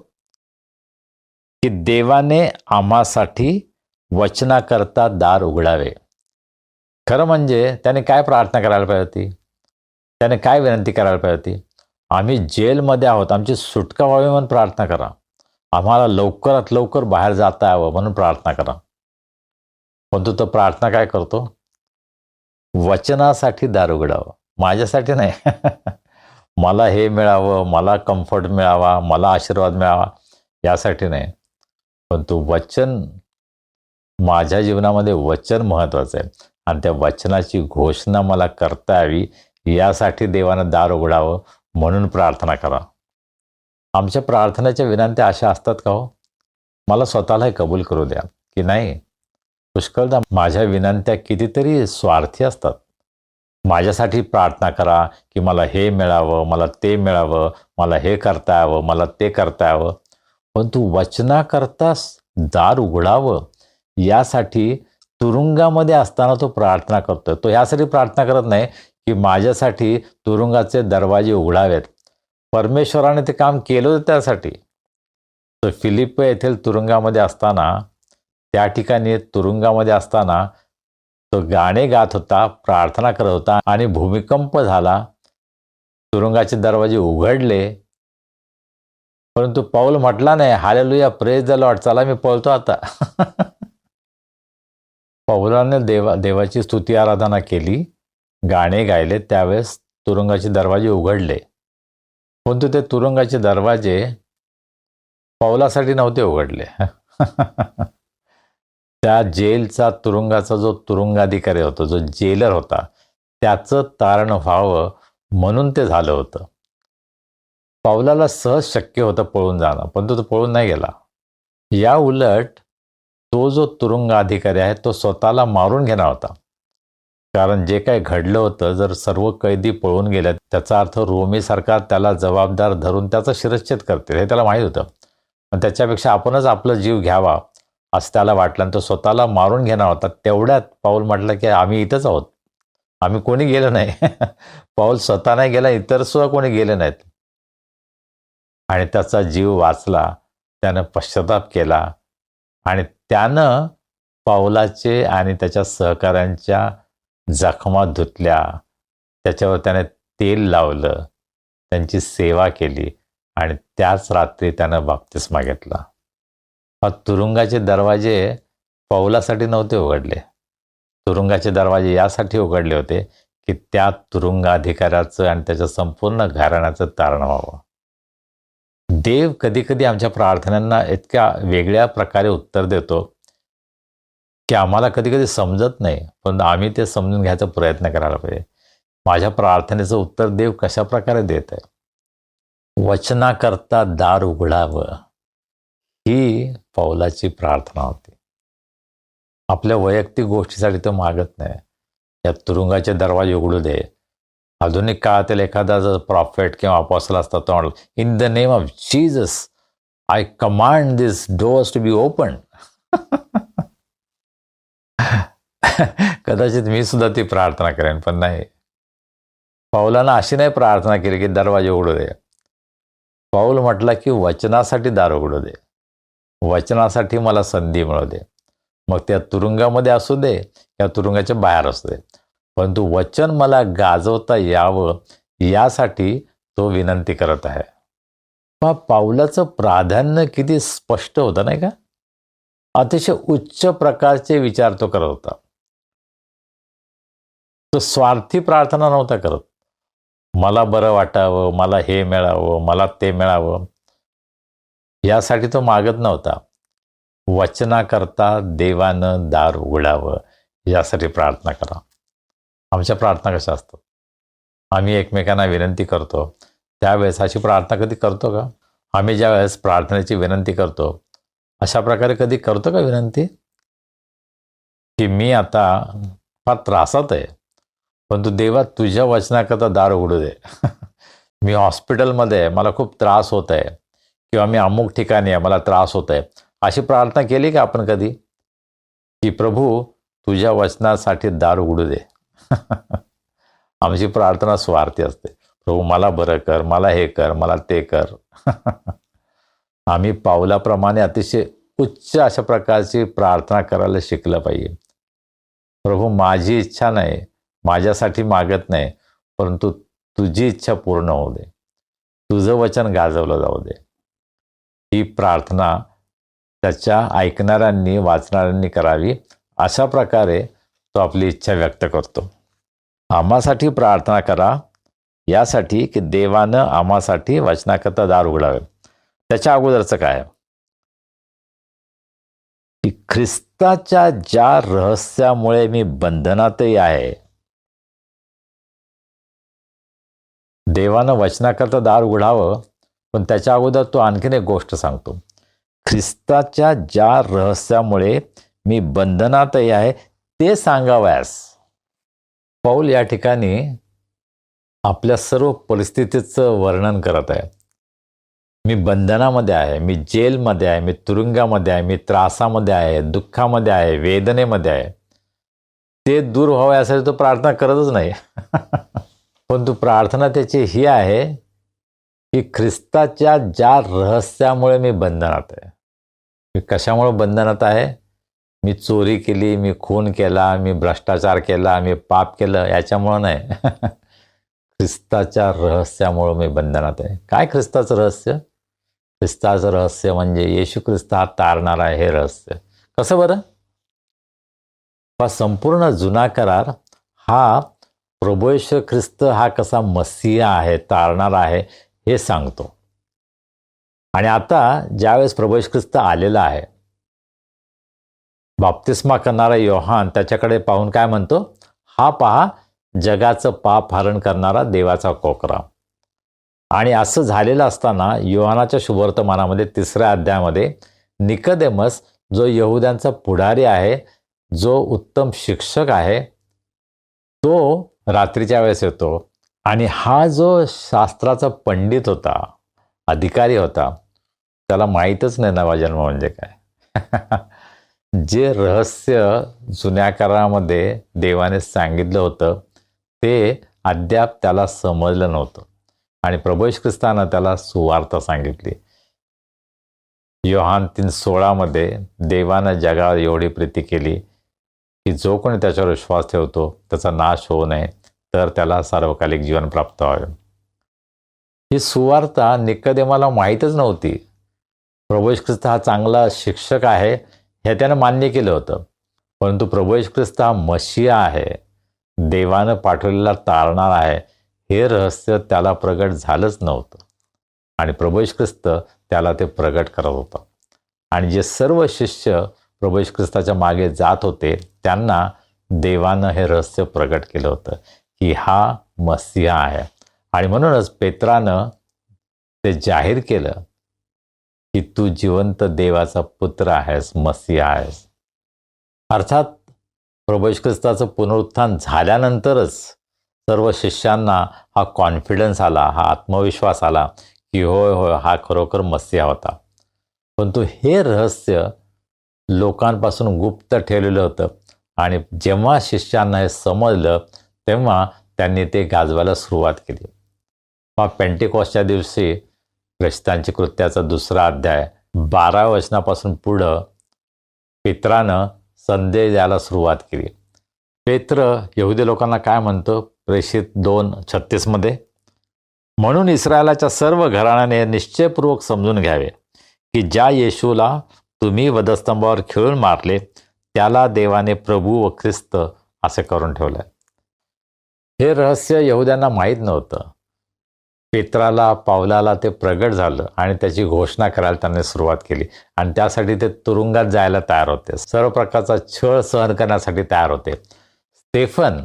[SPEAKER 4] की देवाने आम्हासाठी वचनाकरता दार उघडावे. खरं म्हणजे त्याने काय प्रार्थना करायला पाहिजे होती, त्याने काय विनंती करायला पाहिजे होती. आम्ही जेलमध्ये आहोत, आमची सुटका व्हावी म्हणून प्रार्थना करा. आम्हाला लवकरात लवकर बाहेर जाता यावं म्हणून प्रार्थना करा. परंतु तो प्रार्थना काय करतो, वचनासाठी दार उघडावं, माझ्यासाठी नाही. मला हे मिळावं, मला कम्फर्ट मिळावा, मला आशीर्वाद मिळावा यासाठी नाही. पण तो वचन, माझ्या जीवनामध्ये वचन महत्त्वाचं आहे आणि त्या वचनाची घोषणा मला करता यावी यासाठी देवानं दार उघडावं म्हणून प्रार्थना करा. आमच्या प्रार्थनेच्या विनंत्या अशा असतात का हो? मला स्वतःलाही कबूल करू द्या की नाही, पुष्कळदा माझ्या विनंत्या कितीतरी स्वार्थी असतात. माझ्यासाठी प्रार्थना करा की मला हे मिळावं, मला ते मिळावं, मला हे करता यावं, मला ते करता यावं. पण तू वचनाकरता दार उघडावं यासाठी तुरुंगामध्ये असताना तो प्रार्थना करतोय. तो ह्यासाठी प्रार्थना करत नाही की माझ्यासाठी तुरुंगाचे दरवाजे उघडावेत. परमेश्वराने ते काम केलं होतं त्यासाठी. तो फिलिप येथील तुरुंगामध्ये असताना, त्या ठिकाणी तुरुंगामध्ये असताना तो गाणे गात होता, प्रार्थना करत होता आणि भूमिकंप झाला, तुरुंगाचे दरवाजे उघडले. परंतु पौल म्हटला नाही हालेलुया प्रेज द लॉर्ड, चला मी पळतो आता. पौलाने देवाची स्तुती आराधना केली, गाणे गायले, त्यावेळेस तुरुंगाचे दरवाजे उघडले. परंतु ते तुरुंगाचे दरवाजे पौलासाठी नव्हते उघडले. त्या जेलचा, तुरुंगाचा जो तुरुंगाधिकारी होता, जो जेलर होता, त्याचं तारण व्हावं म्हणून ते झालं होतं. पौलाला सहज शक्य होतं पळून जाणं, पण तो पळून नाही गेला. या उलट तो जो तुरुंगाधिकारी आहे तो स्वतःला मारून घेणार होता. कारण जे काही घडलं होतं, जर सर्व कैदी पळून गेले त्याचा अर्थ रोमी सरकार त्याला जबाबदार धरून त्याचा शिरच्छेद करतील हे त्याला माहीत होतं. पण त्याच्यापेक्षा आपणच आपला जीव घ्यावा असं त्याला वाटलं आणि तो स्वतःला मारून घेणार होता. तेवढ्यात पौल म्हटलं की आम्ही इथंच आहोत, आम्ही कोणी गेलो नाही. पाऊल स्वतः नाही गेला, इतर सुद्धा कोणी गेले नाहीत. आणि त्याचा जीव वाचला, त्यानं पश्चाताप केला आणि त्यानं पाऊलाचे आणि त्याच्या सहकाऱ्यांच्या जखमा धुतल्या, त्याच्यावर त्याने तेल लावलं, त्यांची सेवा केली आणि त्याच रात्री त्यानं बाप्तिस्मा घेतला. तुरुंगाचे दरवाजे पाऊलासाठी नव्हते उघडले. तुरुंगाचे दरवाजे यासाठी उघडले होते की त्या तुरुंगाधिकाऱ्याचं आणि त्याच्या संपूर्ण घराण्याचं तारण व्हावं. देव कधी कधी आमच्या प्रार्थनांना इतक्या वेगळ्या प्रकारे उत्तर देतो की आम्हाला कधी कधी समजत नाही, पण आम्ही ते समजून घ्यायचा प्रयत्न करायला पाहिजे. माझ्या प्रार्थनेचं उत्तर देव कशा प्रकारे देत आहे? वचनाकरता दार उघडावं, ही पौलाची प्रार्थना होती. आपल्या वैयक्तिक गोष्टीसाठी तो मागत नाही. या तुरुंगाचे दरवाजे उघडू दे. आधुनिक काळातील एखादा जर प्रॉफेट किंवा अपॉस्टल असता तो म्हणतो, in the name of Jesus I command this doors to be open. कदाचित मी सुद्धा ती प्रार्थना करेन, पण नाही. पौलानं अशी नाही प्रार्थना केली की दरवाजे उघडू दे. पौल म्हटलं की वचनासाठी दार उघडू दे, वचनासाठी मला संधी मिळू दे. मग त्या तुरुंगामध्ये असू दे किंवा तुरुंगाच्या बाहेर असू दे, परंतु वचन मला गाजवता यावं यासाठी तो विनंती करत आहे. पाऊलाचं प्राधान्य किती स्पष्ट होतं नाही का? अतिशय उच्च प्रकारचे विचार तो करत होता. तो स्वार्थी प्रार्थना नव्हता करत. मला बरं वाटावं, मला हे मिळावं, मला ते मिळावं, यासाठी तो मागत नव्हता. वचनाकरता देवानं दार उघडावं यासाठी प्रार्थना करा. आमच्या प्रार्थना कशा असतात? आम्ही एकमेकांना विनंती करतो त्यावेळेस अशी प्रार्थना कधी करतो का? आम्ही ज्यावेळेस प्रार्थनेची विनंती करतो अशा प्रकारे कधी करतो का विनंती की मी आता फार त्रासात आहे, परंतु देवा तुझ्या वचनाकरता दार उघडू दे. मी हॉस्पिटलमध्ये आहे, मला खूप त्रास होत आहे, किंवा मी अमुक ठिकाणी आहे, मला त्रास होत आहे, अशी प्रार्थना केली का आपण कधी की प्रभू तुझ्या वचनासाठी दार उघडू दे? आमची प्रार्थना स्वार्थी असते. प्रभू मला बरं कर, मला हे कर, मला ते कर. आम्ही पावलाप्रमाणे अतिशय उच्च अशा प्रकारची प्रार्थना करायला शिकलं पाहिजे. प्रभू माझी इच्छा नाही, माझ्यासाठी मागत नाही, परंतु तुझी इच्छा पूर्ण होऊ दे, तुझं वचन गाजवलं जाऊ दे. ही प्रार्थना त्याच्या ऐकणाऱ्यांनी वाचणाऱ्यांनी करावी. अशा प्रकारे तो आपली इच्छा व्यक्त करतो. आम्हासाठी प्रार्थना करा यासाठी की देवानं आम्हासाठी वचनाकरता दार उघडावे. त्याच्या अगोदरचं काय की ख्रिस्ताच्या ज्या रहस्यामुळे मी बंधनातही आहे. देवानं वचनाकरता दार उघडावं, पण त्याच्या अगोदर तो आणखीन एक गोष्ट सांगतो. ख्रिस्ताच्या ज्या रहस्यामुळे मी बंधनातही आहे ते सांगावयास. पौल या ठिकाणी आपल्या सर्व परिस्थितीचं वर्णन करत आहे. मी बंधनामध्ये आहे, मी जेलमध्ये आहे, मी तुरुंगामध्ये आहे, मी त्रासामध्ये आहे, दुःखामध्ये आहे, वेदनेमध्ये आहे. ते दूर व्हावं यासाठी तो प्रार्थना करतच नाही. परंतु प्रार्थना त्याची ही आहे की ख्रिस्ताच्या ज्या रहस्यामुळे मी बंधनात आहे. मी कशामुळे बंधनात आहे? मी चोरी केली, मी खून केला, मी भ्रष्टाचार केला, मी पाप केलं, याच्यामुळं नाही. ख्रिस्ताच्या रहस्यामुळे मी बंधनात आहे. काय ख्रिस्ताचं रहस्य? ख्रिस्ताचं रहस्य म्हणजे येशू ख्रिस्त हा तारणारा आहे, हे रहस्य. कसं बरं? संपूर्ण जुना करार हा प्रभू येशू ख्रिस्त हा कसा मसीहा आहे, तारणारा आहे, हे सांगतो. आणि आता ज्यावेळेस प्रभू येशू ख्रिस्त आलेला आहे, बाप्तिस्मा करणारा योहान त्याच्याकडे पाहून काय म्हणतो? हा पहा जगाचं पाप हरण करणारा देवाचा कोकरा. आणि असं झालेलं असताना योहानाच्या शुभवर्तमानामध्ये 3ऱ्या अध्यायामध्ये निकोदेमस जो यहुद्यांचा पुढारी आहे, जो उत्तम शिक्षक आहे, तो रात्रीच्या वेळेस येतो. आणि हा जो शास्त्राचा पंडित होता, अधिकारी होता, त्याला माहीतच नाही नवा जन्म म्हणजे काय. जे रहस्य जुन्या करारामध्ये देवाने सांगितलं होतं ते अद्याप त्याला समजलं नव्हतं आणि प्रभू येशू ख्रिस्तानं त्याला सुवार्ता सांगितली. योहान 3:16 देवानं जगावर एवढी प्रीती केली की जो कोणी त्याच्यावर विश्वास ठेवतो त्याचा नाश होऊ नये, तर त्याला सार्वकालिक जीवन प्राप्त व्हावे. ही सुवार्ता निकोदेमाला माहीतच नव्हती. प्रभू येशू ख्रिस्त हा चांगला शिक्षक आहे हे त्यानं मान्य केलं होतं, परंतु प्रभू येशू ख्रिस्त हा मशिया आहे, देवानं पाठवलेला तारणार आहे, हे रहस्य त्याला प्रगट झालंच नव्हतं. आणि प्रभू येशू ख्रिस्त त्याला ते प्रगट करत होता. आणि जे सर्व शिष्य प्रभू येशू ख्रिस्ताच्या मागे जात होते त्यांना देवानं हे रहस्य प्रगट केलं होतं की हा मसीहा आहे. आणि म्हणूनच पेत्रानं ते जाहीर केलं की तू जिवंत देवाचा पुत्र आहेस, मसीहा आहेस. अर्थात प्रभू येशू ख्रिस्ताचं पुनरुत्थान झाल्यानंतरच सर्व शिष्यांना हा कॉन्फिडन्स आला, हा आत्मविश्वास आला की होय होय हा खरोखर मसीहा होता. परंतु हे रहस्य लोकांपासून गुप्त ठेवलेलं होतं आणि जेव्हा शिष्यांना हे समजलं तेव्हा त्यांनी ते गाजवायला सुरुवात केली. मग पेंटिकॉस्टच्या दिवशी प्रेषितांची कृत्याचा 2 अध्याय 12 वचनापासून पुढं पेत्रानं संदेश द्यायला सुरुवात केली. पेत्र यहुदी लोकांना काय म्हणतो? प्रेषित 2:36 म्हणून इस्रायलाच्या सर्व घराण्याने निश्चयपूर्वक समजून घ्यावे की ज्या येशूला तुम्ही वधस्तंभावर खिळून मारले त्याला देवाने प्रभू व ख्रिस्त असे करून ठेवले. हे रहस्य यहुद्यांना माहीत नव्हतं. पेत्राला, पावलाला ते प्रगट झालं आणि त्याची घोषणा करायला त्यांनी सुरुवात केली आणि त्यासाठी ते तुरुंगात जायला तयार होते, सर्व प्रकारचा छळ सहन करण्यासाठी तयार होते. स्तेफन,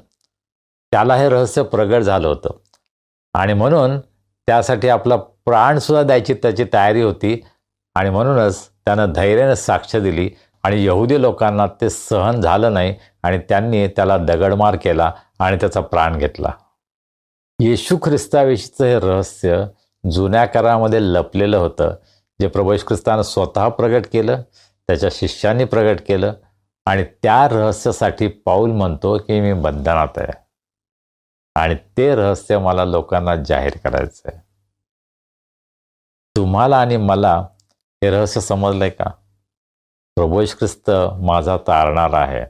[SPEAKER 4] त्याला हे रहस्य प्रगट झालं होतं आणि म्हणून त्यासाठी आपला प्राणसुद्धा द्यायची त्याची तयारी होती आणि म्हणूनच त्यानं धैर्याने साक्ष दिली आणि यहुदी लोकांना ते सहन झालं नाही आणि त्यांनी त्याला दगडमार केला आणि त्याचा प्राण घेतला. येशू ख्रिस्ताविषयीचं हे रहस्य जुन्या करारामध्ये लपलेलं होतं, जे प्रभू येशू ख्रिस्तानं स्वतः प्रगट केलं, त्याच्या शिष्यांनी प्रगट केलं आणि त्या रहस्यासाठी पाऊल म्हणतो की मी बंधनात आहे आणि ते रहस्य मला लोकांना जाहीर करायचं आहे. तुम्हाला आणि मला हे रहस्य समजलंय का? प्रभू येशू ख्रिस्त माझा तारणार आहे.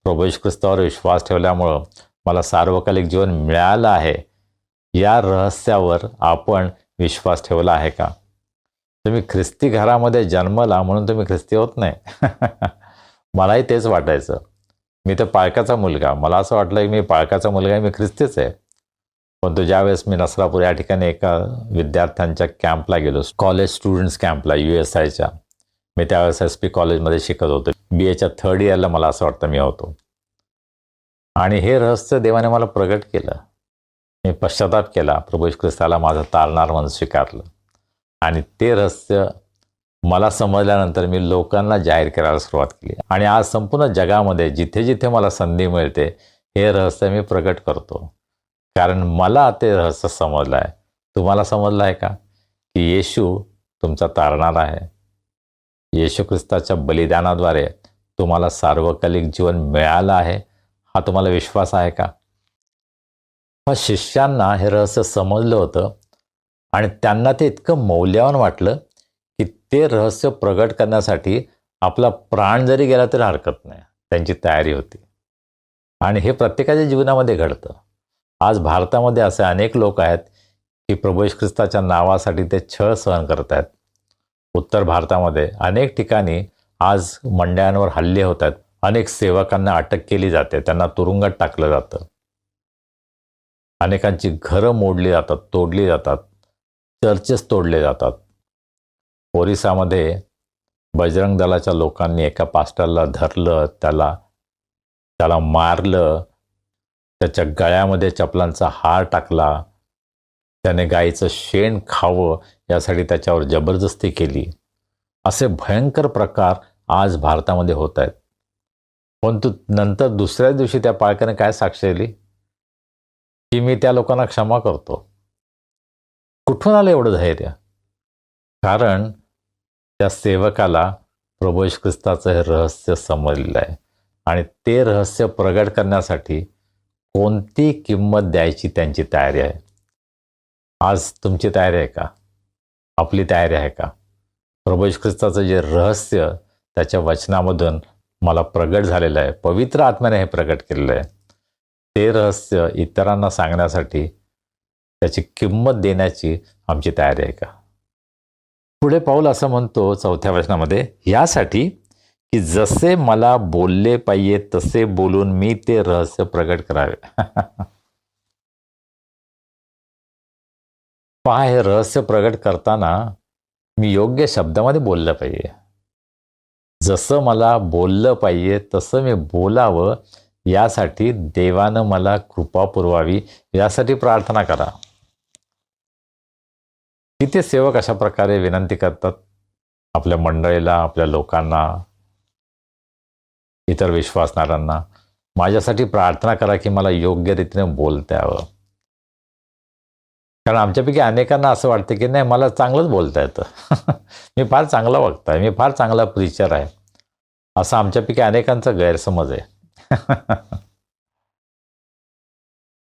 [SPEAKER 4] प्रभू येशू ख्रिस्तावर विश्वास ठेवल्यामुळं मला सार्वकालिक जीवन मिळालं आहे. या रहस्यावर आपण विश्वास ठेवला आहे का? तुम्ही ख्रिस्ती घरामध्ये जन्मला म्हणून तुम्ही ख्रिस्ती होत नाही. मलाही तेच वाटायचं. मी तर पाळकाचा मुलगा, मला असं वाटलं की मी पाळकाचा मुलगा आहे, मी ख्रिस्तीच आहे. परंतु ज्यावेळेस मी नसरापूर या ठिकाणी एका विद्यार्थ्यांच्या कॅम्पला गेलो, कॉलेज स्टुडंट्स कॅम्पला USIच्या, मी त्यावेळेस SP कॉलेजमध्ये शिकत होतो. BAच्या 3rd इयरला मला असं वाटतं मी होतो. आणि हे रहस्य देवाने मला प्रगट केलं. मी पश्चाताप केला, प्रभू येशू ख्रिस्ताला माझं तारणार म्हणून स्वीकारलं आणि ते रहस्य मला समजल्यानंतर मी लोकांना जाहीर करायला सुरुवात केली. आणि आज संपूर्ण जगामध्ये जिथे जिथे मला संधी मिळते हे रहस्य मी प्रगट करतो, कारण मला ते रहस्य समजलं आहे. तुम्हाला समजलं आहे का की येशू तुमचा तारणार आहे? येशू ख्रिस्ताच्या बलिदानाद्वारे तुम्हाला सार्वकालिक जीवन मिळालं आहे, हा तुम्हाला विश्वास आहे का? मग शिष्यांना हे रहस्य समजलं होतं आणि त्यांना ते इतकं मौल्यवान वाटलं की ते रहस्य प्रगट करण्यासाठी आपला प्राण जरी गेला तरी हरकत नाही, त्यांची तयारी होती. आणि हे प्रत्येकाच्या जीवनामध्ये घडतं. आज भारतामध्ये असे अनेक लोक आहेत की प्रभू येशू ख्रिस्ताच्या नावासाठी ते छळ सहन करत आहेत. उत्तर भारतामध्ये अनेक ठिकाणी आज मंडळांवर हल्ले होत आहेत. अनेक सेवकांना अटक केली जाते, त्यांना तुरुंगात टाकलं जातं. अनेकांची घरं मोडली जातात, तोडली जातात, चर्चेस तोडले जातात. ओरिसामध्ये बजरंग दलाच्या लोकांनी एका पास्टरला धरलं, त्याला मारलं, त्याच्या गळ्यामध्ये चपलांचा हार टाकला, त्याने गाईचं शेण खावं यासाठी त्याच्यावर जबरदस्ती केली. असे भयंकर प्रकार आज भारतामध्ये होत आहेत. परंतु नंतर दुसऱ्या दिवशी त्या पालकाने काय साक्ष दिली की मी त्या लोकांना क्षमा करतो. कुठून आलं एवढं धैर्य? कारण त्या सेवकाला प्रभू येशू ख्रिस्ताचं हे रहस्य समजलेलं आहे आणि ते रहस्य प्रगट करण्यासाठी कोणती किंमत द्यायची त्यांची तयारी आहे. आज तुमची तयारी आहे का? आपली तयारी आहे का? प्रभू येशू ख्रिस्ताचं जे रहस्य त्याच्या वचनामधून मला प्रगट झालेलं आहे, पवित्र आत्म्याने हे प्रगट केलेलं आहे, ते रहस्य इतरांना सांगण्यासाठी त्याची किंमत देण्याची आमची तयारी आहे का? पुढे पाऊल असं म्हणतो 4थ्या वचनामध्ये, यासाठी की जसे मला बोलले पाहिजे तसे बोलून मी ते रहस्य प्रगट करावे. पहा, हे रहस्य प्रगट करताना मी योग्य शब्दामध्ये बोललं पाहिजे. जसं मला बोललं पाहिजे तसं मी बोलावं, यासाठी देवानं मला कृपा पुरवावी, यासाठी प्रार्थना करा. किती सेवक अशा प्रकारे विनंती करतात आपल्या मंडळीला, आपल्या लोकांना, इतर विश्वासणाऱ्यांना, माझ्यासाठी प्रार्थना करा की मला योग्य रीतीने बोलता यावं. कारण आमच्यापैकी अनेकांना असं वाटतं की नाही, मला चांगलंच बोलता येतं. मी फार चांगला वक्ता आहे, मी फार चांगला प्रीचर आहे, असं आमच्यापैकी अनेकांचा गैरसमज आहे.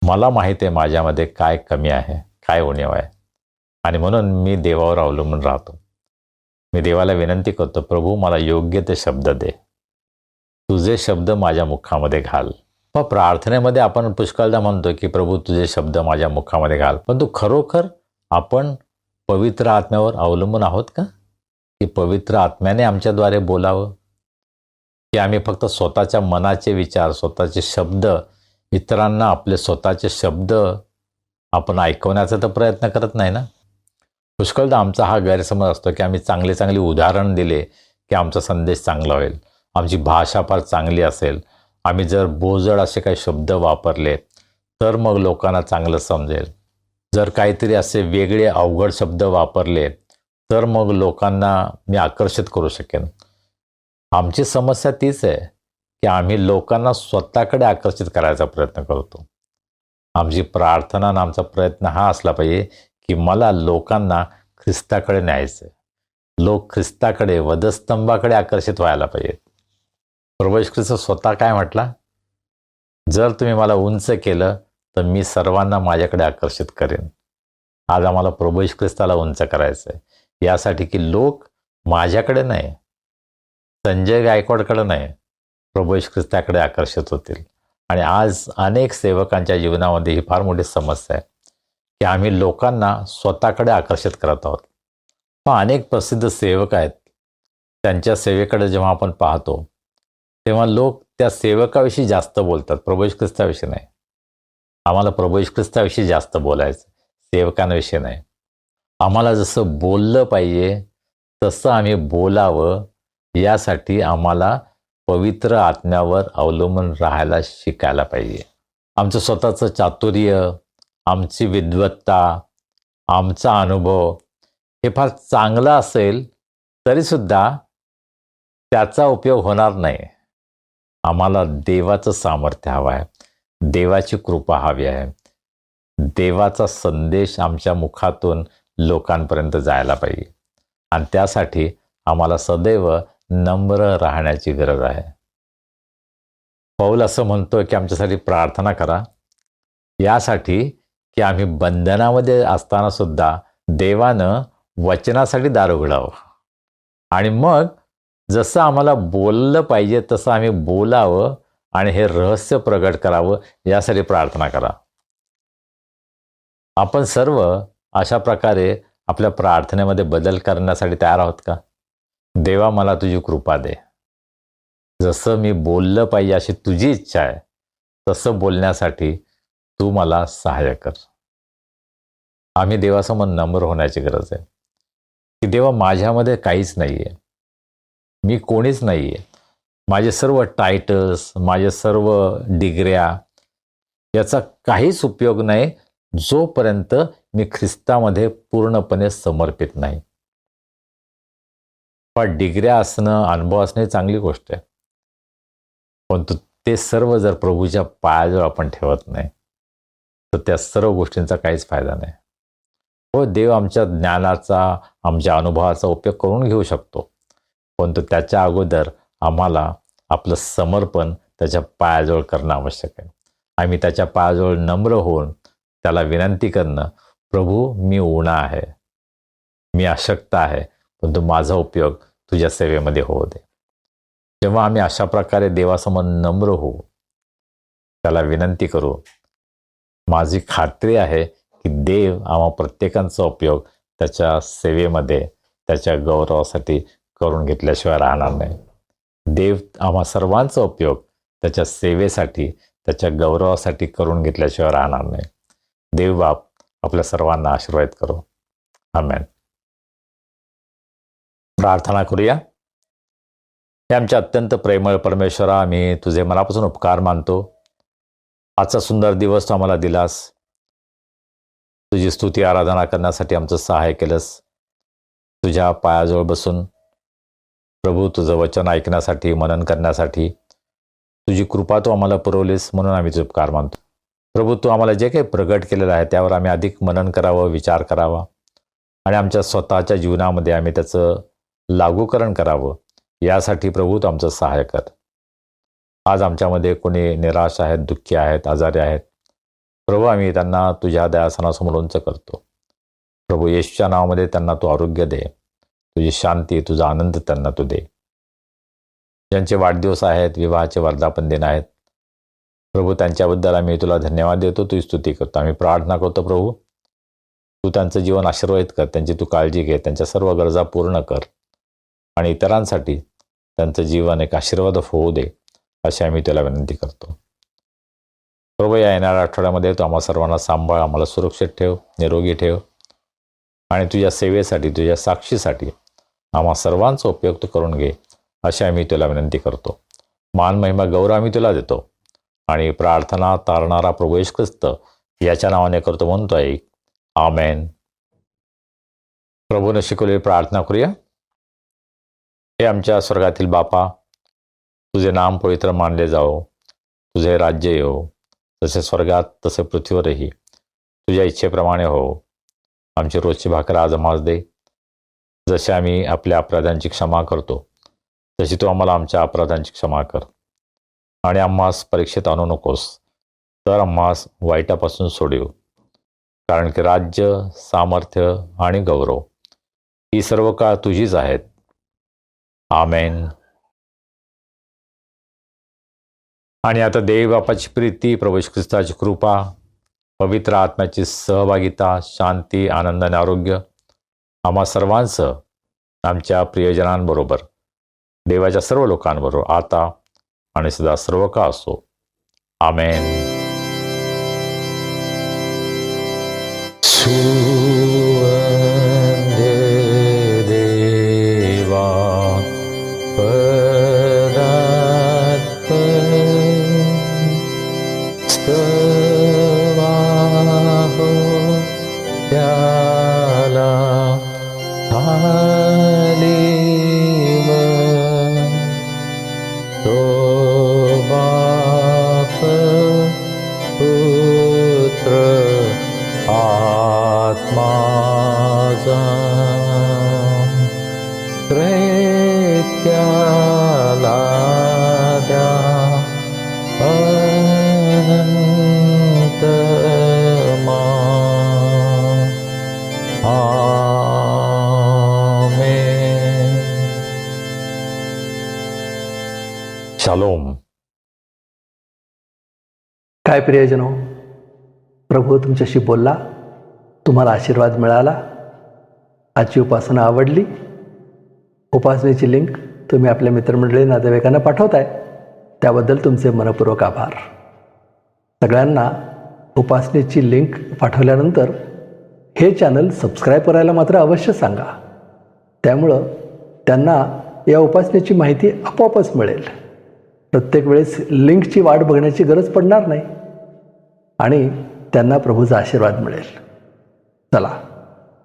[SPEAKER 4] मला माहिती आहे माझ्यामध्ये काय कमी आहे, काय उणीव आहे, आणि म्हणून मी देवावर अवलंबून राहतो. मी देवाला विनंती करतो, प्रभू मला योग्य ते शब्द दे, तुझे शब्द माझ्या मुखामध्ये घाल. मग प्रार्थनेमध्ये आपण पुष्कळदा म्हणतो की प्रभू तुझे शब्द माझ्या मुखामध्ये घाल, पण तू खरोखर आपण पवित्र आत्म्यावर अवलंबून आहोत का? की पवित्र आत्म्याने आमच्याद्वारे बोलावं, की आम्ही फक्त स्वतःच्या मनाचे विचार, स्वतःचे शब्द, इतरांना आपले स्वतःचे शब्द आपण ऐकवण्याचा तर प्रयत्न करत नाही ना? पुष्कळदा आमचा हा गैरसमज असतो की आम्ही चांगले चांगले उदाहरण दिले की आमचा संदेश चांगला होईल, आमची भाषा फार चांगली असेल, आम्ही जर बोजड असे काही शब्द वापरले तर मग लोकांना चांगलं समजेल, जर काहीतरी असे वेगळे अवघड शब्द वापरले तर मग लोकांना मी आकर्षित करू शकेन. आमची समस्या तीच आहे की आम्ही लोकांना स्वतःकडे आकर्षित करायचा प्रयत्न करतो. आमची प्रार्थना आणि आमचा प्रयत्न हा असला पाहिजे की मला लोकांना ख्रिस्ताकडे न्यायचं आहे, लोक ख्रिस्ताकडे, वधस्तंभाकडे आकर्षित व्हायला पाहिजेत. प्रभू येशू ख्रिस्त स्वतः काय म्हटला? जर तुम्ही मला उंच केलं तर मी सर्वांना माझ्याकडे आकर्षित करेन. आज आम्हाला प्रभू येशू ख्रिस्ताला उंच करायचं आहे, यासाठी की लोक माझ्याकडे नाही, संजय गायकवाडकडे नाही, प्रभू येशू ख्रिस्ताकडे आकर्षित होतील. आणि आज अनेक सेवकांच्या जीवनामध्ये ही फार मोठी समस्या आहे की आम्ही लोकांना स्वतःकडे आकर्षित करत आहोत. पण अनेक प्रसिद्ध सेवक आहेत, त्यांच्या सेवेकडे जेव्हा आपण पाहतो तेव्हा लोक त्या सेवकाविषयी जास्त बोलतात, प्रभू येशू ख्रिस्ताविषयी नाही. आम्हाला प्रभू येशू ख्रिस्ताविषयी जास्त बोलायचं, सेवकांविषयी नाही. आम्हाला जसं बोललं पाहिजे तसं आम्ही बोलावं, यासाठी आम्हाला पवित्र आत्म्यावर अवलंबून राहायला शिकायला पाहिजे. आमचं स्वतःचं चातुर्य, आमची विद्वत्ता, आमचा अनुभव हे फार चांगलं असेल तरीसुद्धा त्याचा उपयोग होणार नाही. आम्हाला देवाचं सामर्थ्य हवं आहे, देवाची कृपा हवी आहे, देवाचा संदेश आमच्या मुखातून लोकांपर्यंत जायला पाहिजे. आणि त्यासाठी आम्हाला सदैव नम्र राहण्याची गरज आहे. पौल असं म्हणतो की आमच्यासाठी प्रार्थना करा, यासाठी की आम्ही बंधनामध्ये असताना सुद्धा देवानं वचनासाठी दार उघडावं, आणि मग जसं आम्हाला बोललं पाहिजे तसं आम्ही बोलावं आणि हे रहस्य प्रगट करावं, यासाठी प्रार्थना करा. आपण सर्व अशा प्रकारे आपल्या प्रार्थनेमध्ये बदल करण्यासाठी तयार आहोत का? देवा मला तुझी कृपा दे, जसं मी बोललं पाहिजे अशी तुझी इच्छा आहे तसं बोलण्यासाठी तू मला सहाय्य कर. आम्ही देवासमोर नम्र होण्याची गरज आहे की देवा माझ्यामध्ये काहीच नाही आहे, मी कोणीच नाही आहे, माझे सर्व टायटल्स, माझे सर्व डिग्र्या याचा काहीच उपयोग नाही जोपर्यंत मी ख्रिस्तामध्ये पूर्णपणे समर्पित नाही. पण डिग्र्या असणं, अनुभव असणं ही चांगली गोष्ट आहे, पण ते सर्व जर प्रभूच्या पायाजवळ आपण ठेवत नाही तर त्या सर्व गोष्टींचा काहीच फायदा नाही. हो, देव आमच्या ज्ञानाचा, आमच्या अनुभवाचा उपयोग करून घेऊ शकतो, परंतु त्याच्या अगोदर आम्हाला आपलं समर्पण त्याच्या पायाजवळ करणं आवश्यक आहे. आम्ही त्याच्या पायाजवळ नम्र होऊन त्याला विनंती करणं, प्रभू मी उणा आहे, मी अशक्त आहे, परंतु माझा उपयोग तुझ्या सेवेमध्ये होऊ दे. जेव्हा आम्ही अशा प्रकारे देवासमोर नम्र होऊ, त्याला विनंती करू, माझी खात्री आहे की देव आम्हा प्रत्येकांचा उपयोग त्याच्या सेवेमध्ये, त्याच्या गौरवासाठी करून घेतल्याशिवाय राहणार नाही. देव आम्हा सर्वांचा उपयोग त्याच्या सेवेसाठी, त्याच्या गौरवासाठी करून घेतल्याशिवाय राहणार नाही. देव बाप आपल्या सर्वांना आशीर्वाद करो. आमेन. प्रार्थना करूया. हे आमच्या अत्यंत प्रेमळ परमेश्वरा, आम्ही तुझे मनापासून उपकार मानतो. आजचा सुंदर दिवस तू आम्हाला दिलास. तुझी स्तुती आराधना करण्यासाठी आमचं सहाय्य केलंस. तुझ्या पायाजवळ बसून प्रभू तुझं वचन ऐकण्यासाठी, मनन करण्यासाठी तुझी कृपा तू आम्हाला पुरवलीस, म्हणून आम्ही तुझे उपकार मानतो. प्रभू तू आम्हाला जे काही प्रगट केलेलं आहे त्यावर आम्ही अधिक मनन करावं, विचार करावा आणि आमच्या स्वतःच्या जीवनामध्ये आम्ही त्याचं लागूकरण करावं. यासाठी प्रभू तू आमचं सहाय्य कर. आज आमच्यामध्ये कोणी निराश आहेत, दुःखी आहेत, आजारी आहेत, प्रभू आम्ही त्यांना तुझ्या दयासनासमोर उंच करतो. प्रभू येशूच्या नावामध्ये त्यांना तू आरोग्य दे, तुझी शांती, तुझा आनंद त्यांना तू दे. ज्यांचे वाढदिवस आहेत, विवाहाचे वर्धापन दिन आहेत, प्रभू त्यांच्याबद्दल आम्ही तुला धन्यवाद देतो, तुझी स्तुती करतो. आम्ही प्रार्थना करतो प्रभू तू त्यांचं जीवन आशीर्वादित कर, त्यांची तू काळजी घे, त्यांच्या सर्व गरजा पूर्ण कर आणि इतरांसाठी त्यांचं जीवन एक आशीर्वाद होऊ दे, अशी आम्ही तुला विनंती करतो. प्रभू या येणाऱ्या आठवड्यामध्ये तू आम्हा सर्वांना सांभाळ, आम्हाला सुरक्षित ठेव, निरोगी ठेव आणि तुझ्या सेवेसाठी, तुझ्या साक्षीसाठी आम्हा सर्वांचा उपयोग तू करून घे, अशी आम्ही तुला विनंती करतो. मान, महिमा, गौरव आम्ही तुला देतो आणि प्रार्थना तारणारा प्रभू येशू ख्रिस्त याच्या नावाने करतो म्हणतोय, आमेन. प्रभूने शिकवलेली प्रार्थना करूया. हे आमच्या स्वर्गातील बापा, तुझे नाम पवित्र मानले जाओ, तुझे राज्य येवो, जसे स्वर्गात तसे पृथ्वीवरही. तुझ्या इच्छेप्रमाणे हो. आमची रोजची भाकर आज आम्हास दे, जसे आम्ही आपल्या अपराधांची क्षमा करतो, तशी तू आम्हाला आमच्या अपराधांची क्षमा कर आणि आम्हास परीक्षेत आणू नकोस, तर आम्हास वाईटापासून सोडव. कारण की राज्य, सामर्थ्य आणि गौरव ही सर्व काळ तुझीच आहेत. आमेन. आणि आता देव बापाची प्रीती, प्रभू येशू ख्रिस्ताची कृपा, पवित्र आत्म्याची सहभागिता, शांती, आनंद आणि आरोग्य आम्हा सर्वांसह आमच्या प्रियजनांबरोबर, देवाच्या सर्व लोकांबरोबर आता आणि सदा सर्व काळ असो. आमेन. सुवंदे देवा स्तवाहो त्याला तालीम तो बाप पुत्र आत्माचा त्रैत्याला द्या अनंत आमेन. शालोम.
[SPEAKER 1] काय प्रियजनो, प्रभू तुमच्याशी बोलला, तुम्हाला आशीर्वाद मिळाला. आजची उपासना आवडली. उपासनेची लिंक तुम्ही आपल्या मित्रमंडळी, नातेवाईकांना पाठवताय, त्याबद्दल तुमचे मनपूर्वक आभार. सगळ्यांना उपासनेची लिंक पाठवल्यानंतर हे चॅनल सबस्क्राईब करायला मात्र अवश्य सांगा. त्यामुळं त्यांना या उपासनेची माहिती आपोआपच मिळेल. प्रत्येक वेळेस लिंकची वाट बघण्याची गरज पडणार नाही आणि त्यांना प्रभूचा आशीर्वाद मिळेल. चला,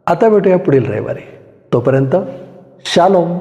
[SPEAKER 1] आता भेटूया पुढील रविवारी. तोपर्यंत शालोम.